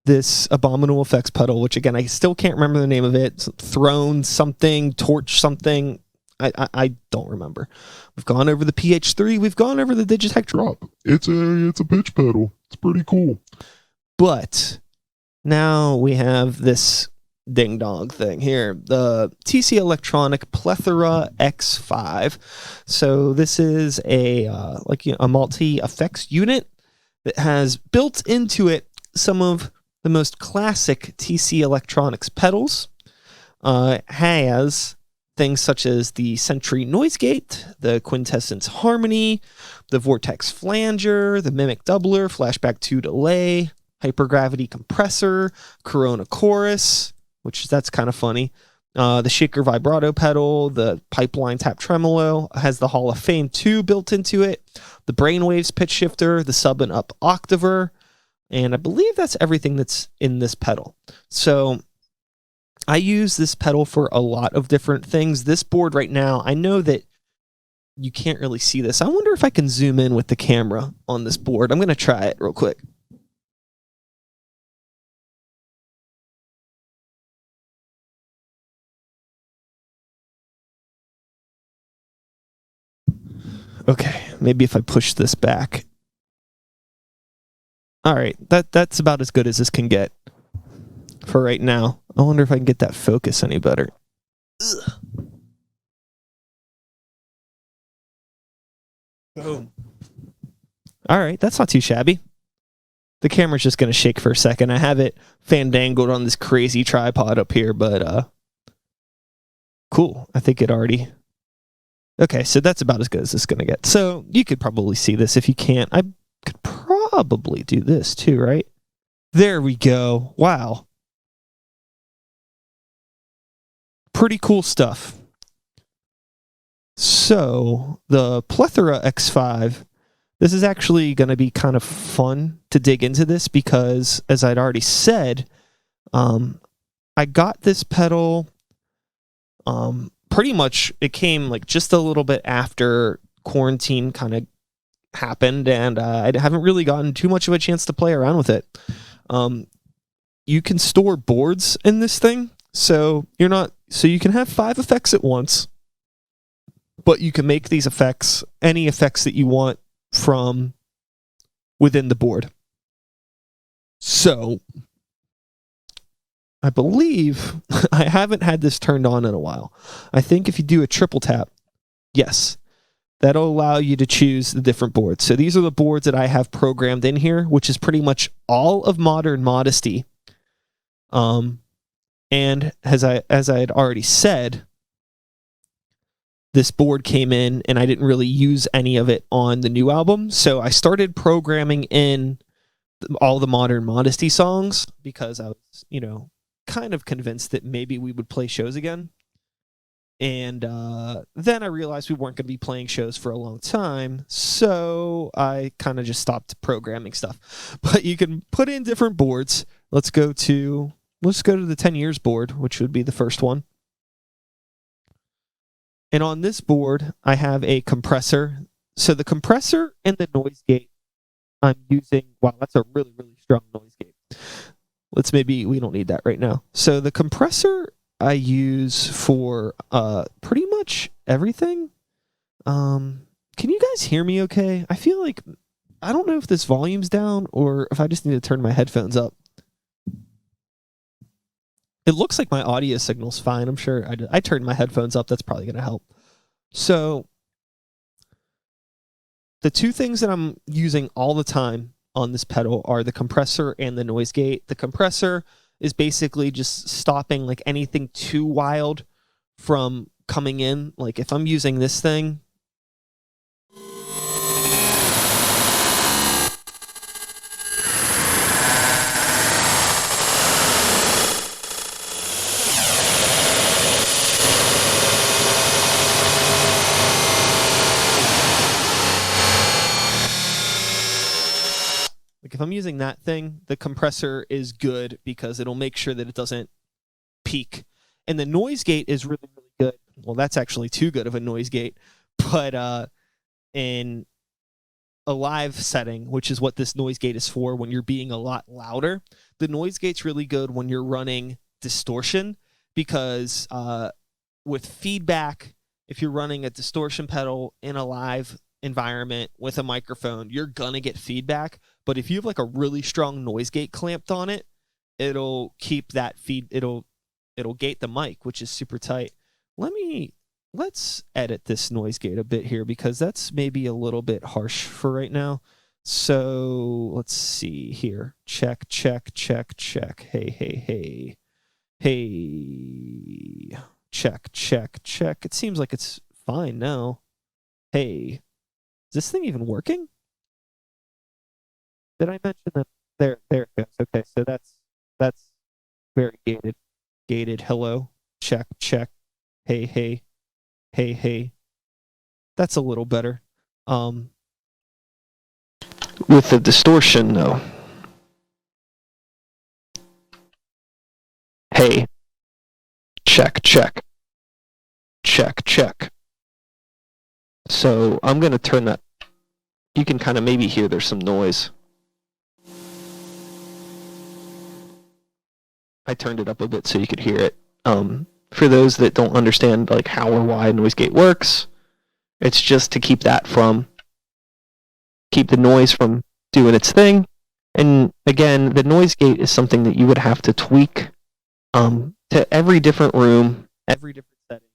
[SPEAKER 1] this Abominable Effects pedal, which again, I still can't remember the name of it. Throne something, torch something. I don't remember. We've gone over the PH3. We've gone over the Digitech Drop.
[SPEAKER 2] It's a pitch pedal. It's pretty cool.
[SPEAKER 1] But now we have this ding dong thing here, the TC Electronic Plethora X5. So this is a multi-effects unit that has built into it some of the most classic TC Electronics pedals. Has things such as the Sentry Noise Gate, the Quintessence Harmony, the Vortex Flanger, the Mimic Doubler, Flashback 2 Delay, Hypergravity Compressor, Corona Chorus, which that's kind of funny, the Shaker Vibrato pedal, the Pipeline Tap Tremolo, has the Hall of Fame 2 built into it, the Brainwaves Pitch Shifter, the Sub and Up Octaver, and I believe that's everything that's in this pedal. So I use this pedal for a lot of different things. This board right now, I know that you can't really see this. I wonder if I can zoom in with the camera on this board. I'm going to try it real quick. Okay, maybe if I push this back. All right, that's about as good as this can get for right now. I wonder if I can get that focus any better. Ugh. Boom. All right, that's not too shabby. The camera's just going to shake for a second. I have it fandangled on this crazy tripod up here, but cool. I think it already... Okay, so that's about as good as it's going to get. So you could probably see this. If you can't, I could probably do this too, right? There we go. Wow. Pretty cool stuff. So the Plethora X5, this is actually going to be kind of fun to dig into this because, as I'd already said, I got this pedal pretty much, it came like just a little bit after quarantine kind of happened, and I haven't really gotten too much of a chance to play around with it. You can store boards in this thing, so you can have 5 effects at once, but you can make these effects any effects that you want from within the board. So I believe I haven't had this turned on in a while. I think if you do a triple tap, yes, that'll allow you to choose the different boards. So these are the boards that I have programmed in here, which is pretty much all of Modern Modesty. And as I had already said, this board came in and I didn't really use any of it on the new album. So I started programming in all the Modern Modesty songs because I was, kind of convinced that maybe we would play shows again. And then I realized we weren't going to be playing shows for a long time, so I kind of just stopped programming stuff. But you can put in different boards. Let's go to the 10 years board, which would be the first one. And on this board, I have a compressor. So the compressor and the noise gate I'm using, wow, that's a really, really strong noise gate. We don't need that right now. So the compressor I use for pretty much everything. Can you guys hear me okay? I feel like, I don't know if this volume's down or if I just need to turn my headphones up. It looks like my audio signal's fine. I'm sure I turned my headphones up. That's probably going to help. So the two things that I'm using all the time on this pedal are the compressor and the noise gate. The compressor is basically just stopping like anything too wild from coming in. Like if I'm using this thing, if I'm using that thing, the compressor is good because it'll make sure that it doesn't peak. And the noise gate is really, really good. Well, that's actually too good of a noise gate. But in a live setting, which is what this noise gate is for when you're being a lot louder, the noise gate's really good when you're running distortion because with feedback, if you're running a distortion pedal in a live environment with a microphone, you're gonna get feedback. But if you have like a really strong noise gate clamped on it, it'll keep that it'll gate the mic, which is super tight. Let's edit this noise gate a bit here because that's maybe a little bit harsh for right now. So let's see here. Check. Hey. Check. It seems like it's fine now. Hey. Is this thing even working? Did I mention that? There it goes. Okay, so that's very gated. Gated. Hello. Check. Hey. That's a little better. With the distortion though. Hey. Check. So I'm going to turn that. You can kind of maybe hear there's some noise. I turned it up a bit so you could hear it. For those that don't understand like how or why noise gate works, it's just to keep the noise from doing its thing. And again, the noise gate is something that you would have to tweak to every different room, every different setting,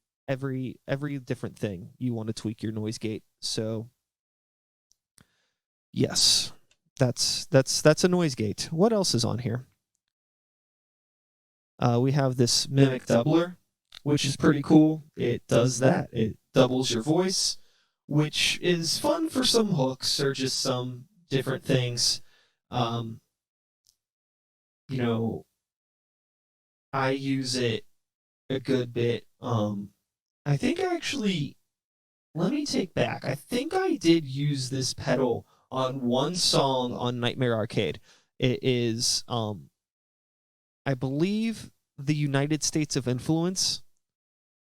[SPEAKER 1] every different thing you want to tweak your noise gate. So yes, that's a noise gate. What else is on here? We have this mimic doubler, which is pretty cool. It does that. It doubles your voice, which is fun for some hooks or just some different things. I use it a good bit. I think actually, let me take back. I think I did use this pedal on one song on Nightmare Arcade. It is, I believe, the United States of Influence.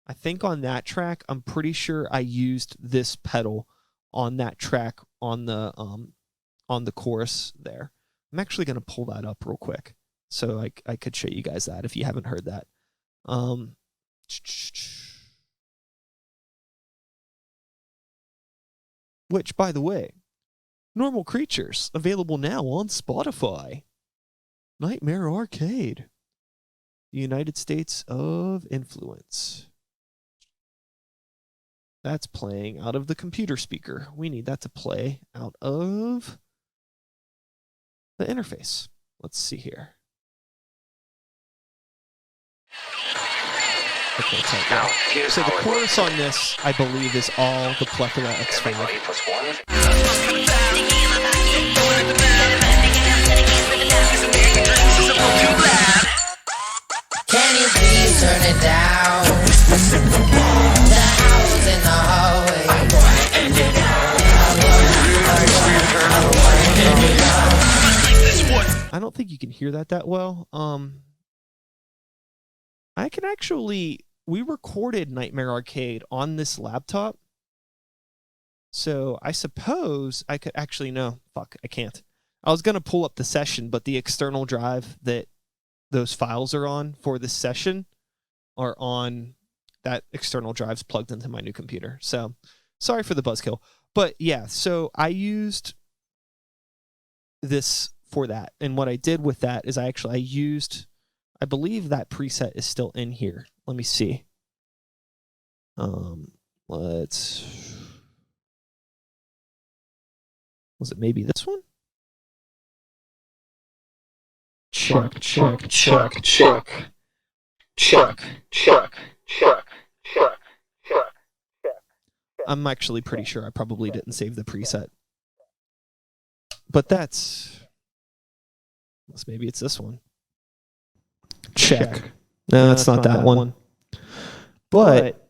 [SPEAKER 1] I think on that track, I'm pretty sure I used this pedal on that track on the chorus there. I'm actually going to pull that up real quick so I could show you guys that if you haven't heard that. Which, by the way, Normal Creatures, available now on Spotify. Nightmare Arcade. The United States of Influence. That's playing out of the computer speaker. We need that to play out of the interface. Let's see here. Okay,
[SPEAKER 3] now, here's
[SPEAKER 1] so the chorus on this, I believe, is all the plethora X5.
[SPEAKER 4] Can you please turn it down? The owls in the hallway.
[SPEAKER 1] I don't think you can hear that well. I can actually, we recorded Nightmare Arcade on this laptop. So I suppose I could actually, no, fuck, I can't. I was going to pull up the session, but the external drive that those files are on for this session are on that external drive's plugged into my new computer. So sorry for the buzzkill. But yeah, so I used this for that. And what I did with that is I used, I believe that preset is still in here. Let me see. Was it maybe this one? Check. I'm actually pretty sure I probably didn't save the preset. But that's, unless maybe it's this one. Check. No, that's not that one. But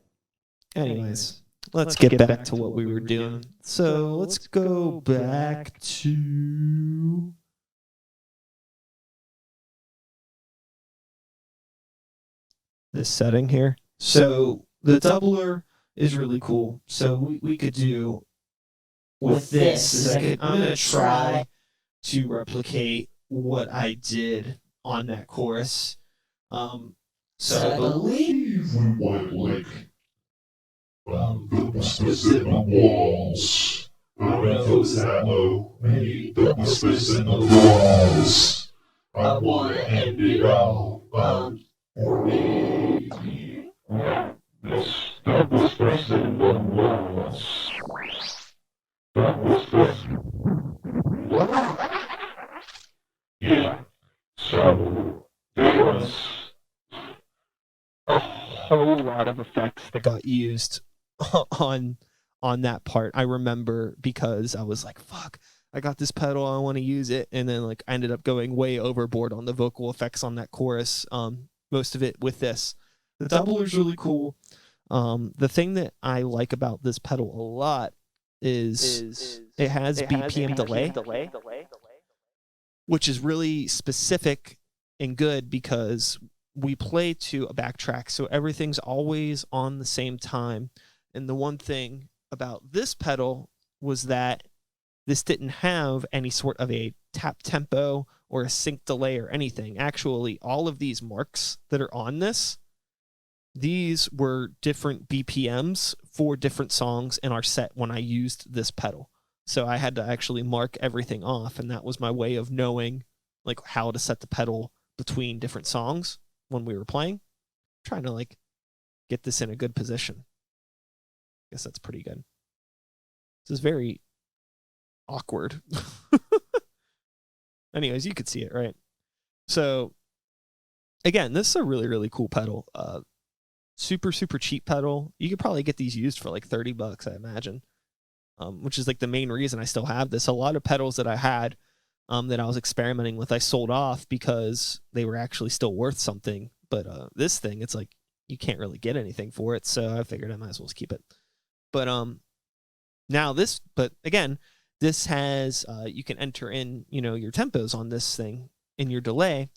[SPEAKER 1] anyways, let's get back to what we were doing. So let's go back to this setting here. So the doubler is really cool. So we could do with this. I'm going to try to replicate what I did on that chorus. So I believe
[SPEAKER 2] we went like double space in the walls. Around those ammo, many double space in the walls. I wanna end it all for me. This double space in the walls. Double space. Yeah. So there was a whole lot of effects
[SPEAKER 1] that got used on that part. I remember because I was like, fuck, I got this pedal, I want to use it, and then like I ended up going way overboard on the vocal effects on that chorus. Most of it with this. The doubler is really cool. The thing that I like about this pedal a lot is it has BPM delay, which is really specific and good because we play to a backtrack, so everything's always on the same time. And the one thing about this pedal was that this didn't have any sort of a tap tempo or a sync delay or anything. Actually, all of these marks that are on this, these were different BPMs for different songs in our set when I used this pedal. So I had to actually mark everything off, and that was my way of knowing like how to set the pedal between different songs when we were playing. Trying to like get this in a good position. I guess that's pretty good. This is very awkward. Anyways, you could see it, right? So again, this is a really, really cool pedal. Super, super cheap pedal. You could probably get these used for like $30, I imagine. Which is like the main reason I still have this. A lot of pedals that I had that I was experimenting with, I sold off because they were actually still worth something. But this thing, it's like you can't really get anything for it, so I figured I might as well just keep it. But now this, but again, this has you can enter in your tempos on this thing in your delay.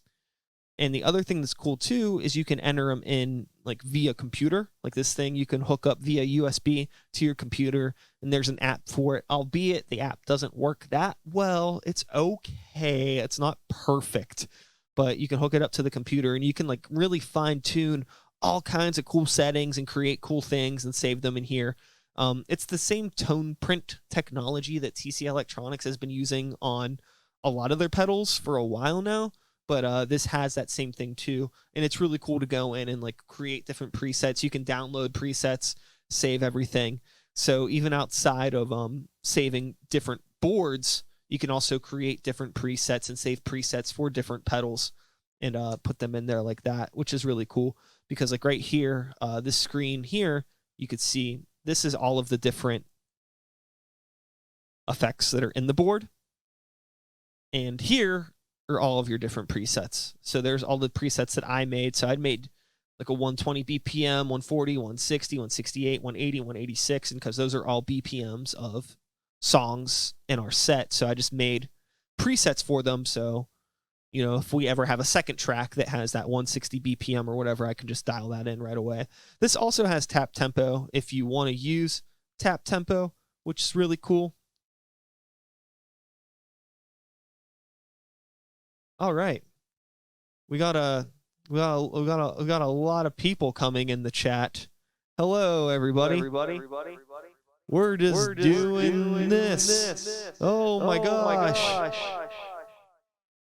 [SPEAKER 1] And the other thing that's cool too is you can enter them in like via computer. Like this thing you can hook up via USB to your computer, and there's an app for it. Albeit the app doesn't work that well. It's okay. It's not perfect, but you can hook it up to the computer and you can like really fine tune all kinds of cool settings and create cool things and save them in here. It's the same tone print technology that TC Electronics has been using on a lot of their pedals for a while now. But this has that same thing too, and it's really cool to go in and like create different presets. You can download presets, save everything. So even outside of saving different boards, you can also create different presets and save presets for different pedals and put them in there like that, which is really cool because like right here, this screen here, you could see this is all of the different effects that are in the board, and here are all of your different presets. So there's all the presets that I made. So I'd made like a 120 BPM, 140, 160, 168, 180, 186, and because those are all BPMs of songs in our set. So I just made presets for them. So, you know, if we ever have a second track that has that 160 BPM or whatever, I can just dial that in right away. This also has tap tempo if you want to use tap tempo, which is really cool. All right, we got a lot of people coming in the chat. Hello, everybody. We're just doing this. Oh my gosh.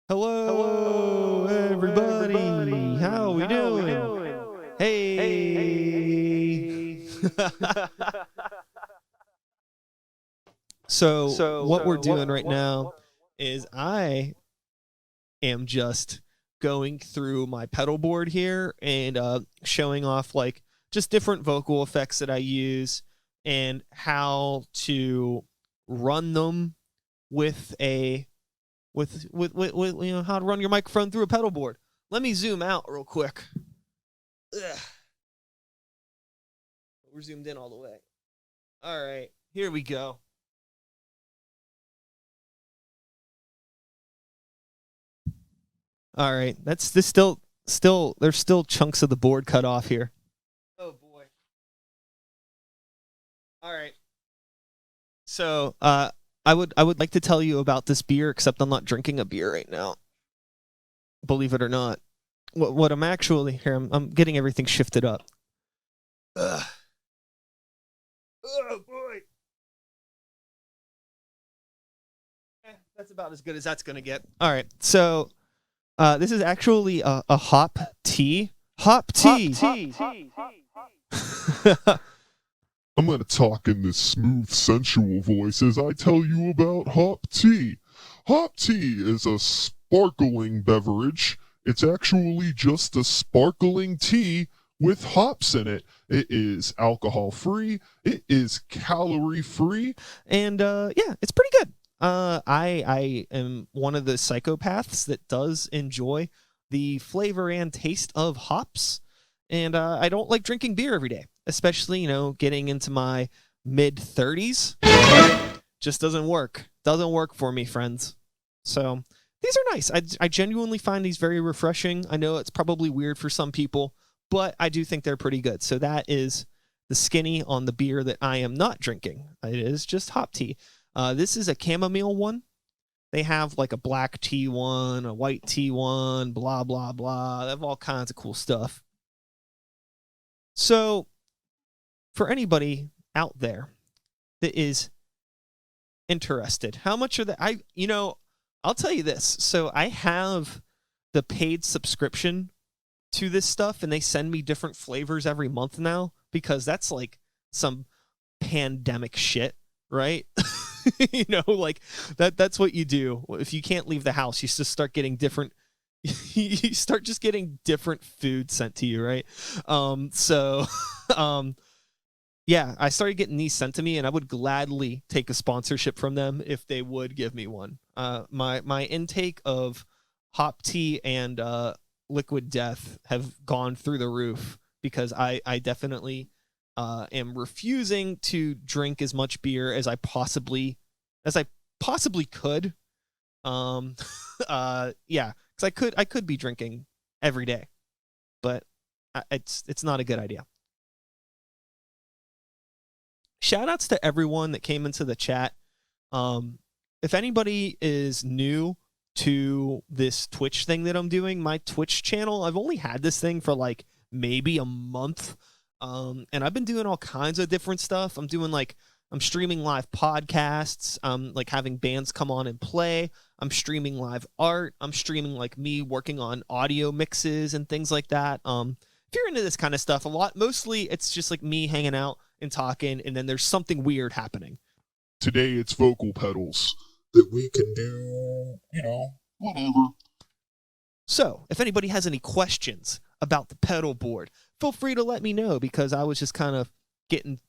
[SPEAKER 1] Hello, everybody. How we doing? Hey. So what we're doing right now is I am just going through my pedal board here and showing off like just different vocal effects that I use and how to run them with you know, how to run your microphone through a pedal board. Let me zoom out real quick. Ugh. We're zoomed in all the way. All right, here we go. All right, that's this still there's still chunks of the board cut off here. Oh boy. All right. So, I would like to tell you about this beer, except I'm not drinking a beer right now. Believe it or not. What I'm actually here, I'm getting everything shifted up. Ugh. Oh boy. That's about as good as that's gonna get. All right, so. This is actually a hop tea. Hop tea.
[SPEAKER 2] I'm going to talk in this smooth, sensual voice as I tell you about hop tea. Hop tea is a sparkling beverage. It's actually just a sparkling tea with hops in it. It is alcohol-free. It is calorie-free.
[SPEAKER 1] And, yeah, it's pretty good. I am one of the psychopaths that does enjoy the flavor and taste of hops, and I don't like drinking beer every day, especially, you know, getting into my mid-30s. Just doesn't work. Doesn't work for me, friends. So these are nice. I genuinely find these very refreshing. I know it's probably weird for some people, but I do think they're pretty good. So that is the skinny on the beer that I am not drinking. It is just hop tea. This is a chamomile one. They have like a black tea one, a white tea one, blah, blah, blah. They have all kinds of cool stuff. So for anybody out there that is interested, how much are they? I'll tell you this. So I have the paid subscription to this stuff, and they send me different flavors every month now because that's like some pandemic shit, right? You know, like that's what you do. If you can't leave the house, you just start getting different you start just getting different food sent to you, right? Yeah, I started getting these sent to me, and I would gladly take a sponsorship from them if they would give me one. My intake of hop tea and liquid death have gone through the roof because I definitely am refusing to drink as much beer as I possibly could. Yeah, because I could be drinking every day. But it's not a good idea. Shout outs to everyone that came into the chat. If anybody is new to this Twitch thing that I'm doing, my Twitch channel, I've only had this thing for like maybe a month. And I've been doing all kinds of different stuff. I'm streaming live podcasts. Like having bands come on and play. I'm streaming live art. I'm streaming like me working on audio mixes and things like that. If you're into this kind of stuff, mostly it's just like me hanging out and talking, and then there's something weird happening.
[SPEAKER 2] Today it's vocal pedals that we can do, whatever.
[SPEAKER 1] So, if anybody has any questions about the pedal board, feel free to let me know, because I was just kind of getting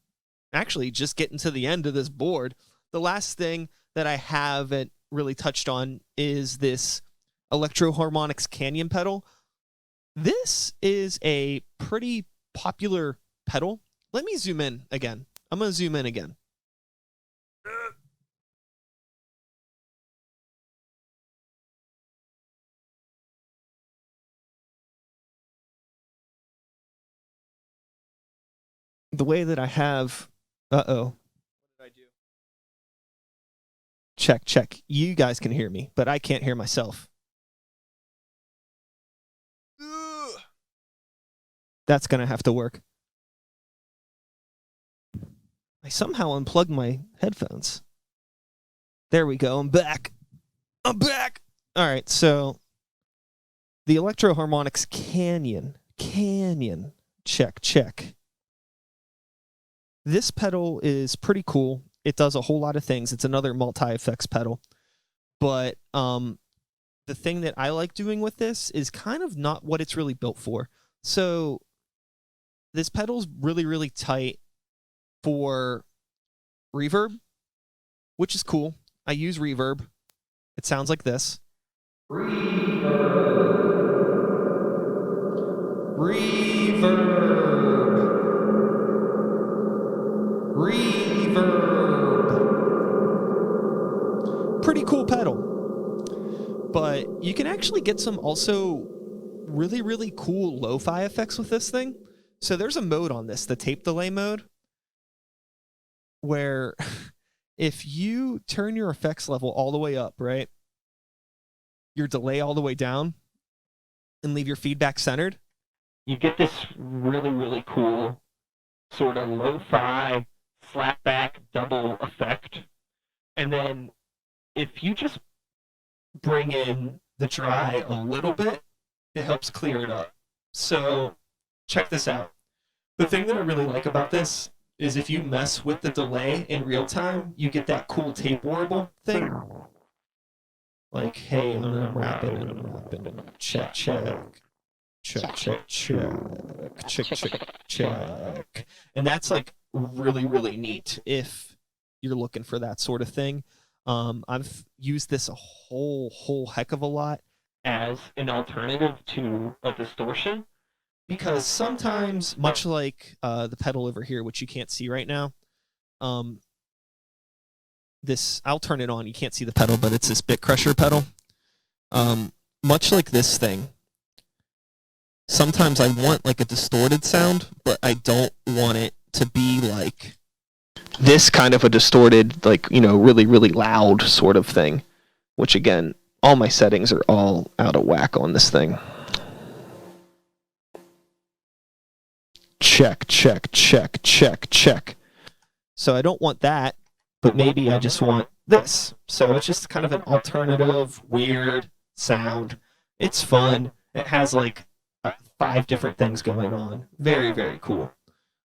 [SPEAKER 1] to the end of this board. The last thing that I haven't really touched on is this Electro Harmonix Canyon pedal. This is a pretty popular pedal. Let me zoom in again. I'm going to zoom in again. The way that I have... Uh-oh. What did I do? Check. You guys can hear me, but I can't hear myself. That's going to have to work. I somehow unplugged my headphones. There we go. I'm back. All right, so the Electro Harmonix Canyon. Check. This pedal is pretty cool. It does a whole lot of things. It's another multi-effects pedal. But the thing that I like doing with this is kind of not what it's really built for. So this pedal's really, really tight for reverb, which is cool. I use reverb. It sounds like this. Reverb. Pretty cool pedal. But you can actually get some also really, really cool lo-fi effects with this thing. So there's a mode on this, the tape delay mode, where if you turn your effects level all the way up, right, your delay all the way down, and leave your feedback centered, you get this really, really cool sort of lo-fi slapback double effect. And then if you just bring in the dry a little bit, it helps clear it up. So check this out. The thing that I really like about this is if you mess with the delay in real time, you get that cool tape warble thing. Like, hey, I'm rapping. Check. And that's like really, really neat if you're looking for that sort of thing. I've used this a whole heck of a lot as an alternative to a distortion, because sometimes, much like the pedal over here, which you can't see right now, this, I'll turn it on, you can't see the pedal, but it's this bit crusher pedal. Much like this thing, sometimes I want like a distorted sound, but I don't want it to be like this kind of a distorted, like, really, really loud sort of thing, which again, all my settings are all out of whack on this thing. Check. So I don't want that, but maybe I just want this. So it's just kind of an alternative, weird sound. It's fun. It has like 5 different things going on. Very, very cool.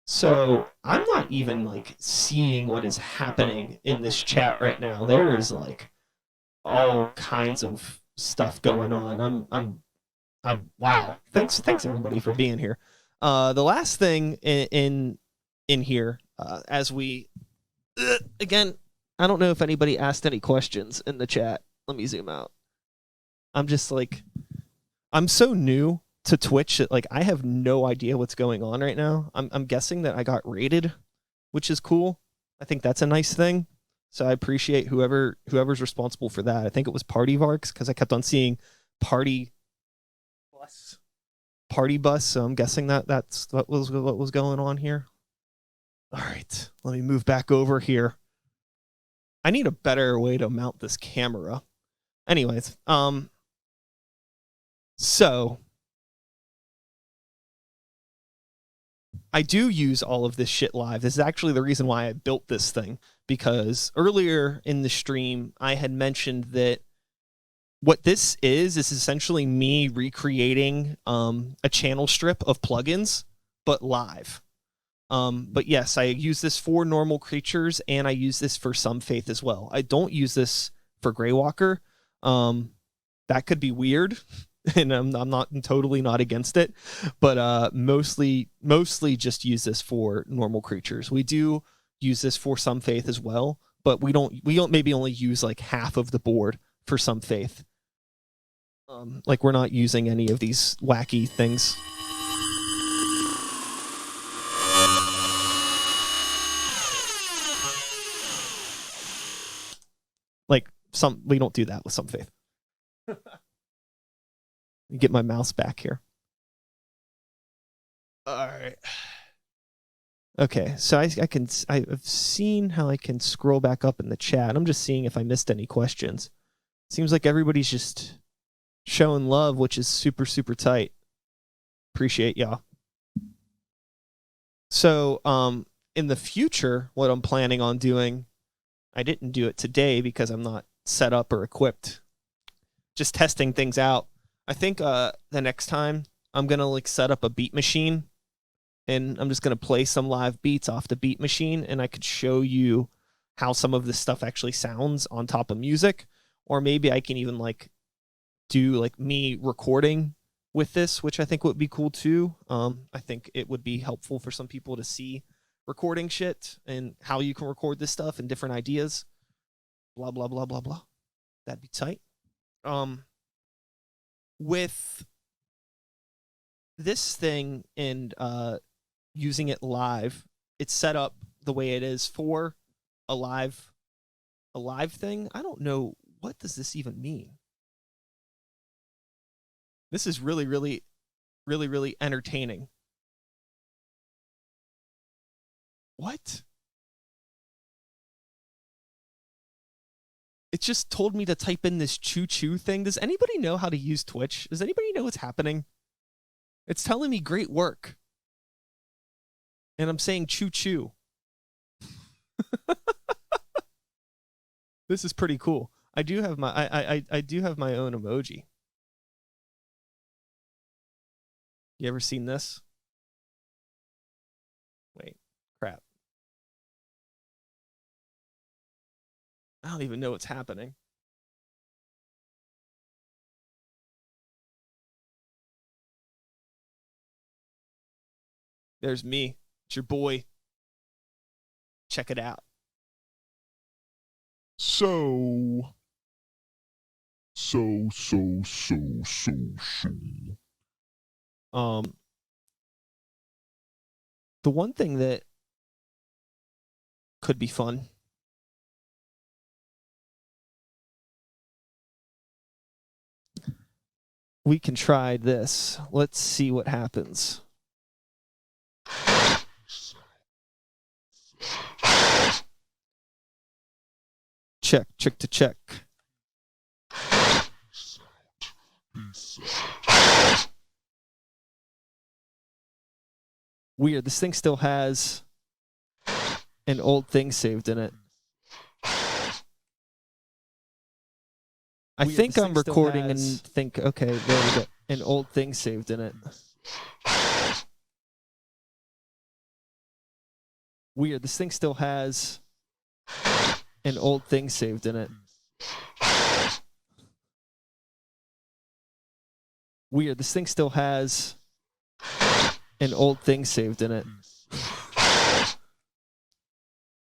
[SPEAKER 1] So I'm not even like seeing what is happening in this chat right now. There is like all kinds of stuff going on. I'm wow. Thanks everybody for being here. The last thing in here, as we again, I don't know if anybody asked any questions in the chat. Let me zoom out. I'm just like, I'm so new to Twitch that like I have no idea what's going on right now. I'm guessing that I got raided, which is cool. I think that's a nice thing. So I appreciate whoever's responsible for that. I think it was Party Varks, because I kept on seeing Party Plus party bus, so I'm guessing that's what was going on here. All right, let me move back over here. I need a better way to mount this camera. Anyways, so I do use all of this shit live. This is actually the reason why I built this thing, because earlier in the stream I had mentioned that what this is essentially me recreating a channel strip of plugins, but live. But yes, I use this for Normal Creatures, and I use this for Some Faith as well. I don't use this for Greywalker. That could be weird, and I'm totally not against it, but mostly just use this for Normal Creatures. We do use this for Some Faith as well, but we don't maybe only use like half of the board for Some Faith. Like we're not using any of these wacky things. Like we don't do that with Some Faith. Get my mouse back here. All right. Okay, so I've seen how I can scroll back up in the chat. I'm just seeing if I missed any questions. Seems like everybody's just showing love, which is super, super tight. Appreciate y'all. So, in the future, what I'm planning on doing, I didn't do it today because I'm not set up or equipped. Just testing things out. I think the next time I'm gonna like set up a beat machine, and I'm just gonna play some live beats off the beat machine, and I could show you how some of this stuff actually sounds on top of music, or maybe I can even like do like me recording with this, which I think would be cool too. I think it would be helpful for some people to see recording shit and how you can record this stuff and different ideas. Blah blah blah blah blah. That'd be tight. With this thing and using it live, it's set up the way it is for a live thing. I don't know, what does this even mean? This is really, really, really, really entertaining. What? It just told me to type in this choo-choo thing. Does anybody know how to use Twitch? Does anybody know what's happening? It's telling me great work. And I'm saying choo-choo. This is pretty cool. I do have my I do have my own emoji. You ever seen this? Wait, crap. I don't even know what's happening. There's me. It's your boy. Check it out.
[SPEAKER 2] So.
[SPEAKER 1] The one thing that could be fun. We can try this. Let's see what happens. Check to check. Weird, this thing still has an old thing saved in it. I think I'm recording and think, okay, there we go. An old thing saved in it. Weird, this thing still has an old thing saved in it. Weird, this thing still has an old thing saved in it.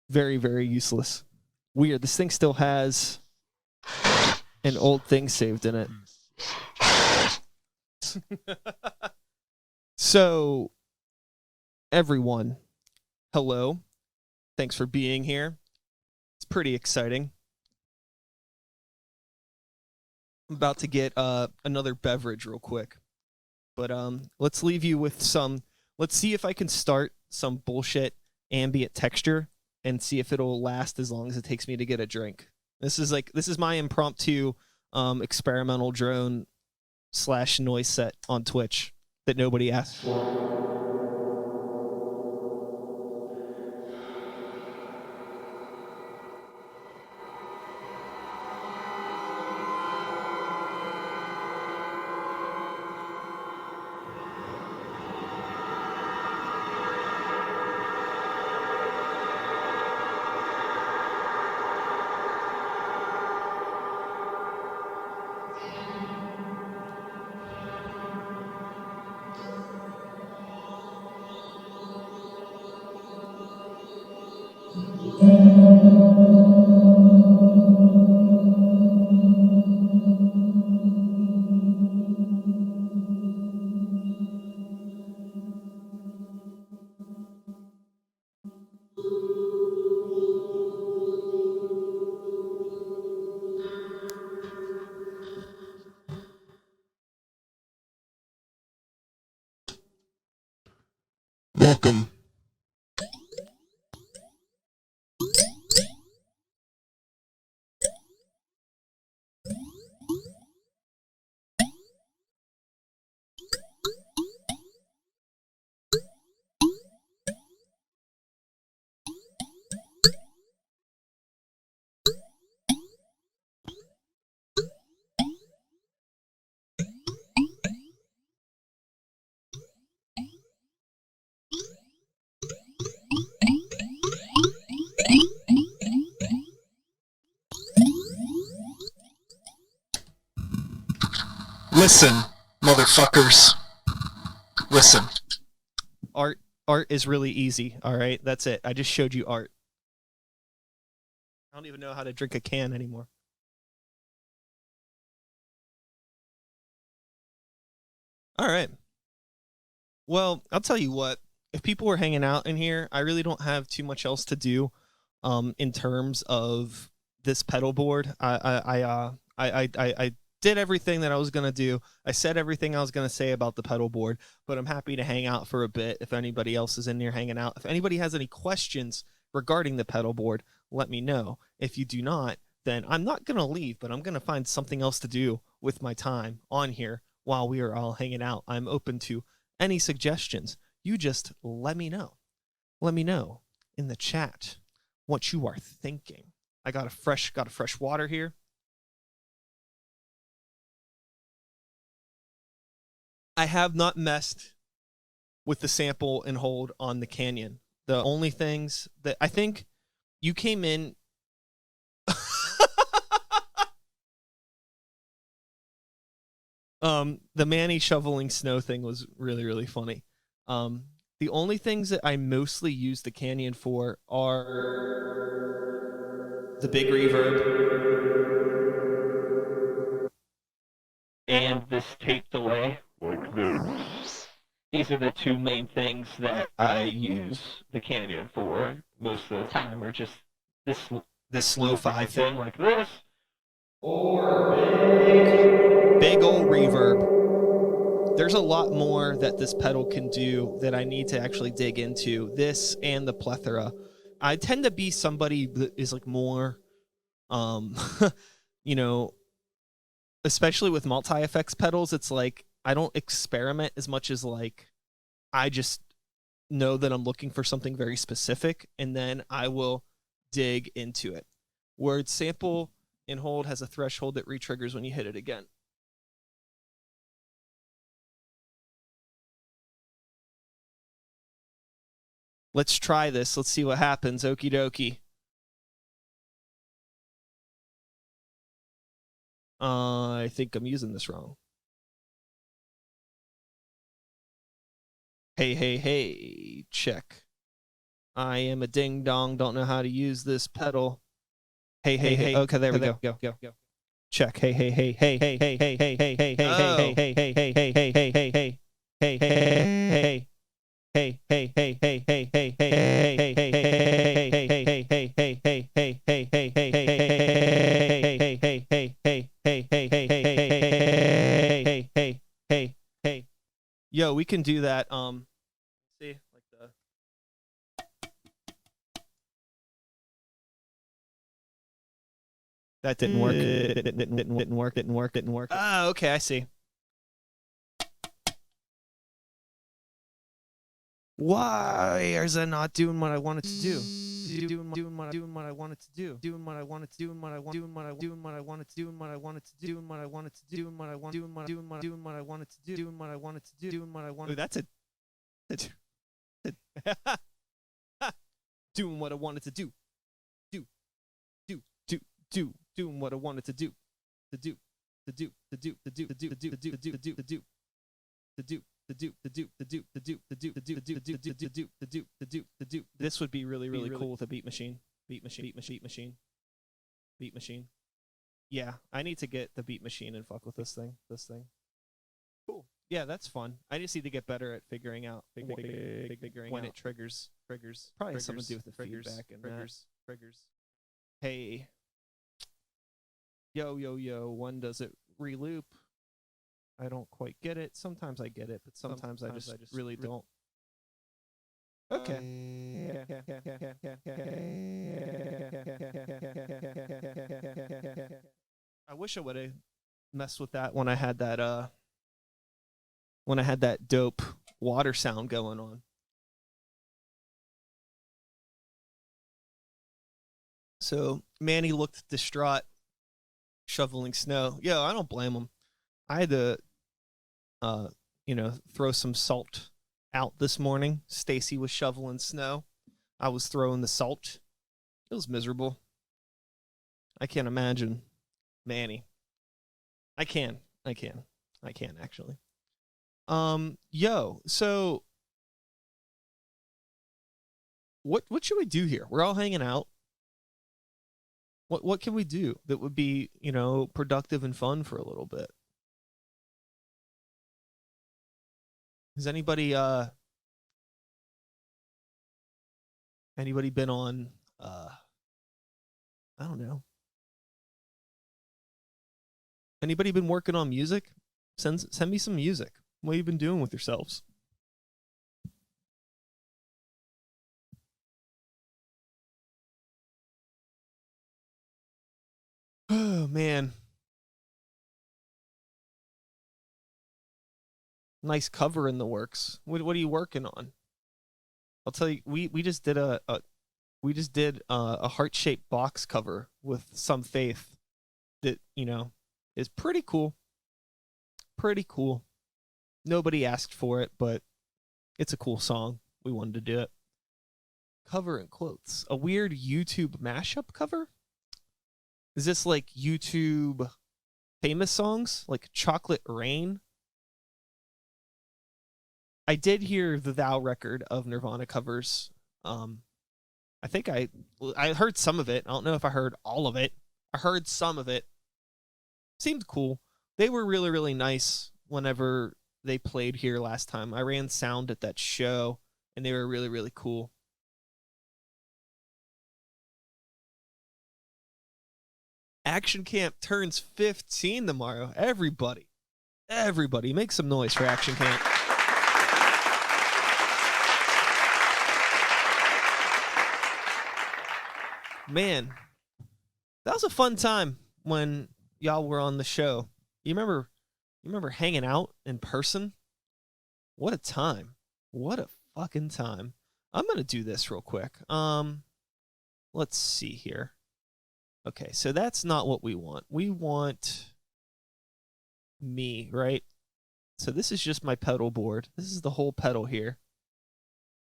[SPEAKER 1] Very, very useless. Weird, this thing still has an old thing saved in it. So, everyone, hello. Thanks for being here. It's pretty exciting. I'm about to get another beverage real quick. But let's leave you with some. Let's see if I can start some bullshit ambient texture and see if it'll last as long as it takes me to get a drink. This is my impromptu experimental drone / noise set on Twitch that nobody asked for.
[SPEAKER 2] Welcome.
[SPEAKER 1] Listen, motherfuckers. Listen. Art is really easy, all right? That's it. I just showed you art. I don't even know how to drink a can anymore. All right. Well, I'll tell you what. If people were hanging out in here, I really don't have too much else to do in terms of this pedal board. I did everything that I was going to do. I said everything I was going to say about the pedal board, but I'm happy to hang out for a bit if anybody else is in there hanging out. If anybody has any questions regarding the pedal board, let me know. If you do not, then I'm not going to leave, but I'm going to find something else to do with my time on here while we are all hanging out. I'm open to any suggestions. You just let me know. Let me know in the chat what you are thinking. I got a fresh water here. I have not messed with the sample and hold on the Canyon. The only things that I think you came in. The Manny shoveling snow thing was really, really funny. The only things that I mostly use the Canyon for are the big reverb and this tape delay. Like this. These are the two main things that I use the Canyon for most of the time, or just this lo-fi thing like this, or big old reverb. There's a lot more that this pedal can do that I need to actually dig into. This and the plethora. I tend to be somebody that is like more, you know, especially with multi-effects pedals, it's like I don't experiment as much as like I just know that I'm looking for something very specific, and then I will dig into it. Word sample and hold has a threshold that retriggers when you hit it again. Let's try this. Let's see what happens. Okie dokie. I think I'm using this wrong. Hey, check. I am a ding dong, don't know how to use this pedal. Hey. Okay, there we go. Go. Check. Hey. Yo, we can do that. See, like the. That didn't work. Didn't work. Ah, okay, I see. Why is that not doing what I wanted to do? Doing what I wanted to do. Doing what I wanted to do. Doing what I wanted to do. Doing what I wanted to do. Doing what I wanted to do. Doing what I wanted to do. Doing what I wanted to do. Doing what I wanted to do. Doing what I wanted to do. Doing what I wanted. That's doing what I wanted to do. Doing what I wanted to do. This would be really cool with a beat machine. Beat machine. Yeah, I need to get the beat machine and fuck with this thing. Cool. Yeah, that's fun. I just need to get better at figuring out when it triggers. Probably has something to do with the feedback and triggers. Hey. Yo, when does it reloop? I don't quite get it. Sometimes I get it, but sometimes I just really don't. Okay. I wish I would have messed with that when I had that dope water sound going on. So Manny looked distraught, shoveling snow. Yo, I don't blame him. I had to throw some salt out this morning. Stacy was shoveling snow. I was throwing the salt. It was miserable. I can't imagine Manny. I can actually. So what should we do here? We're all hanging out. What can we do that would be, productive and fun for a little bit? Has anybody been on I don't know. Anybody been working on music? Send me some music. What have you been doing with yourselves? Oh man. Nice cover in the works. What are you working on? I'll tell you, we just did a heart-shaped box cover with Some Faith that, is pretty cool. Pretty cool. Nobody asked for it, but it's a cool song. We wanted to do it. Cover in quotes. A weird YouTube mashup cover? Is this like YouTube famous songs? Like Chocolate Rain? I did hear the Thou record of Nirvana covers. I think I heard some of it. I don't know if I heard all of it. I heard some of it. Seemed cool. They were really, really nice whenever they played here last time. I ran sound at that show, and they were really, really cool. Action Camp turns 15 tomorrow. Everybody make some noise for Action Camp. Man, that was a fun time when y'all were on the show. You remember hanging out in person? What a time. What a fucking time. I'm going to do this real quick. Let's see here. Okay, so that's not what we want. We want me, right? So this is just my pedal board. This is the whole pedal here.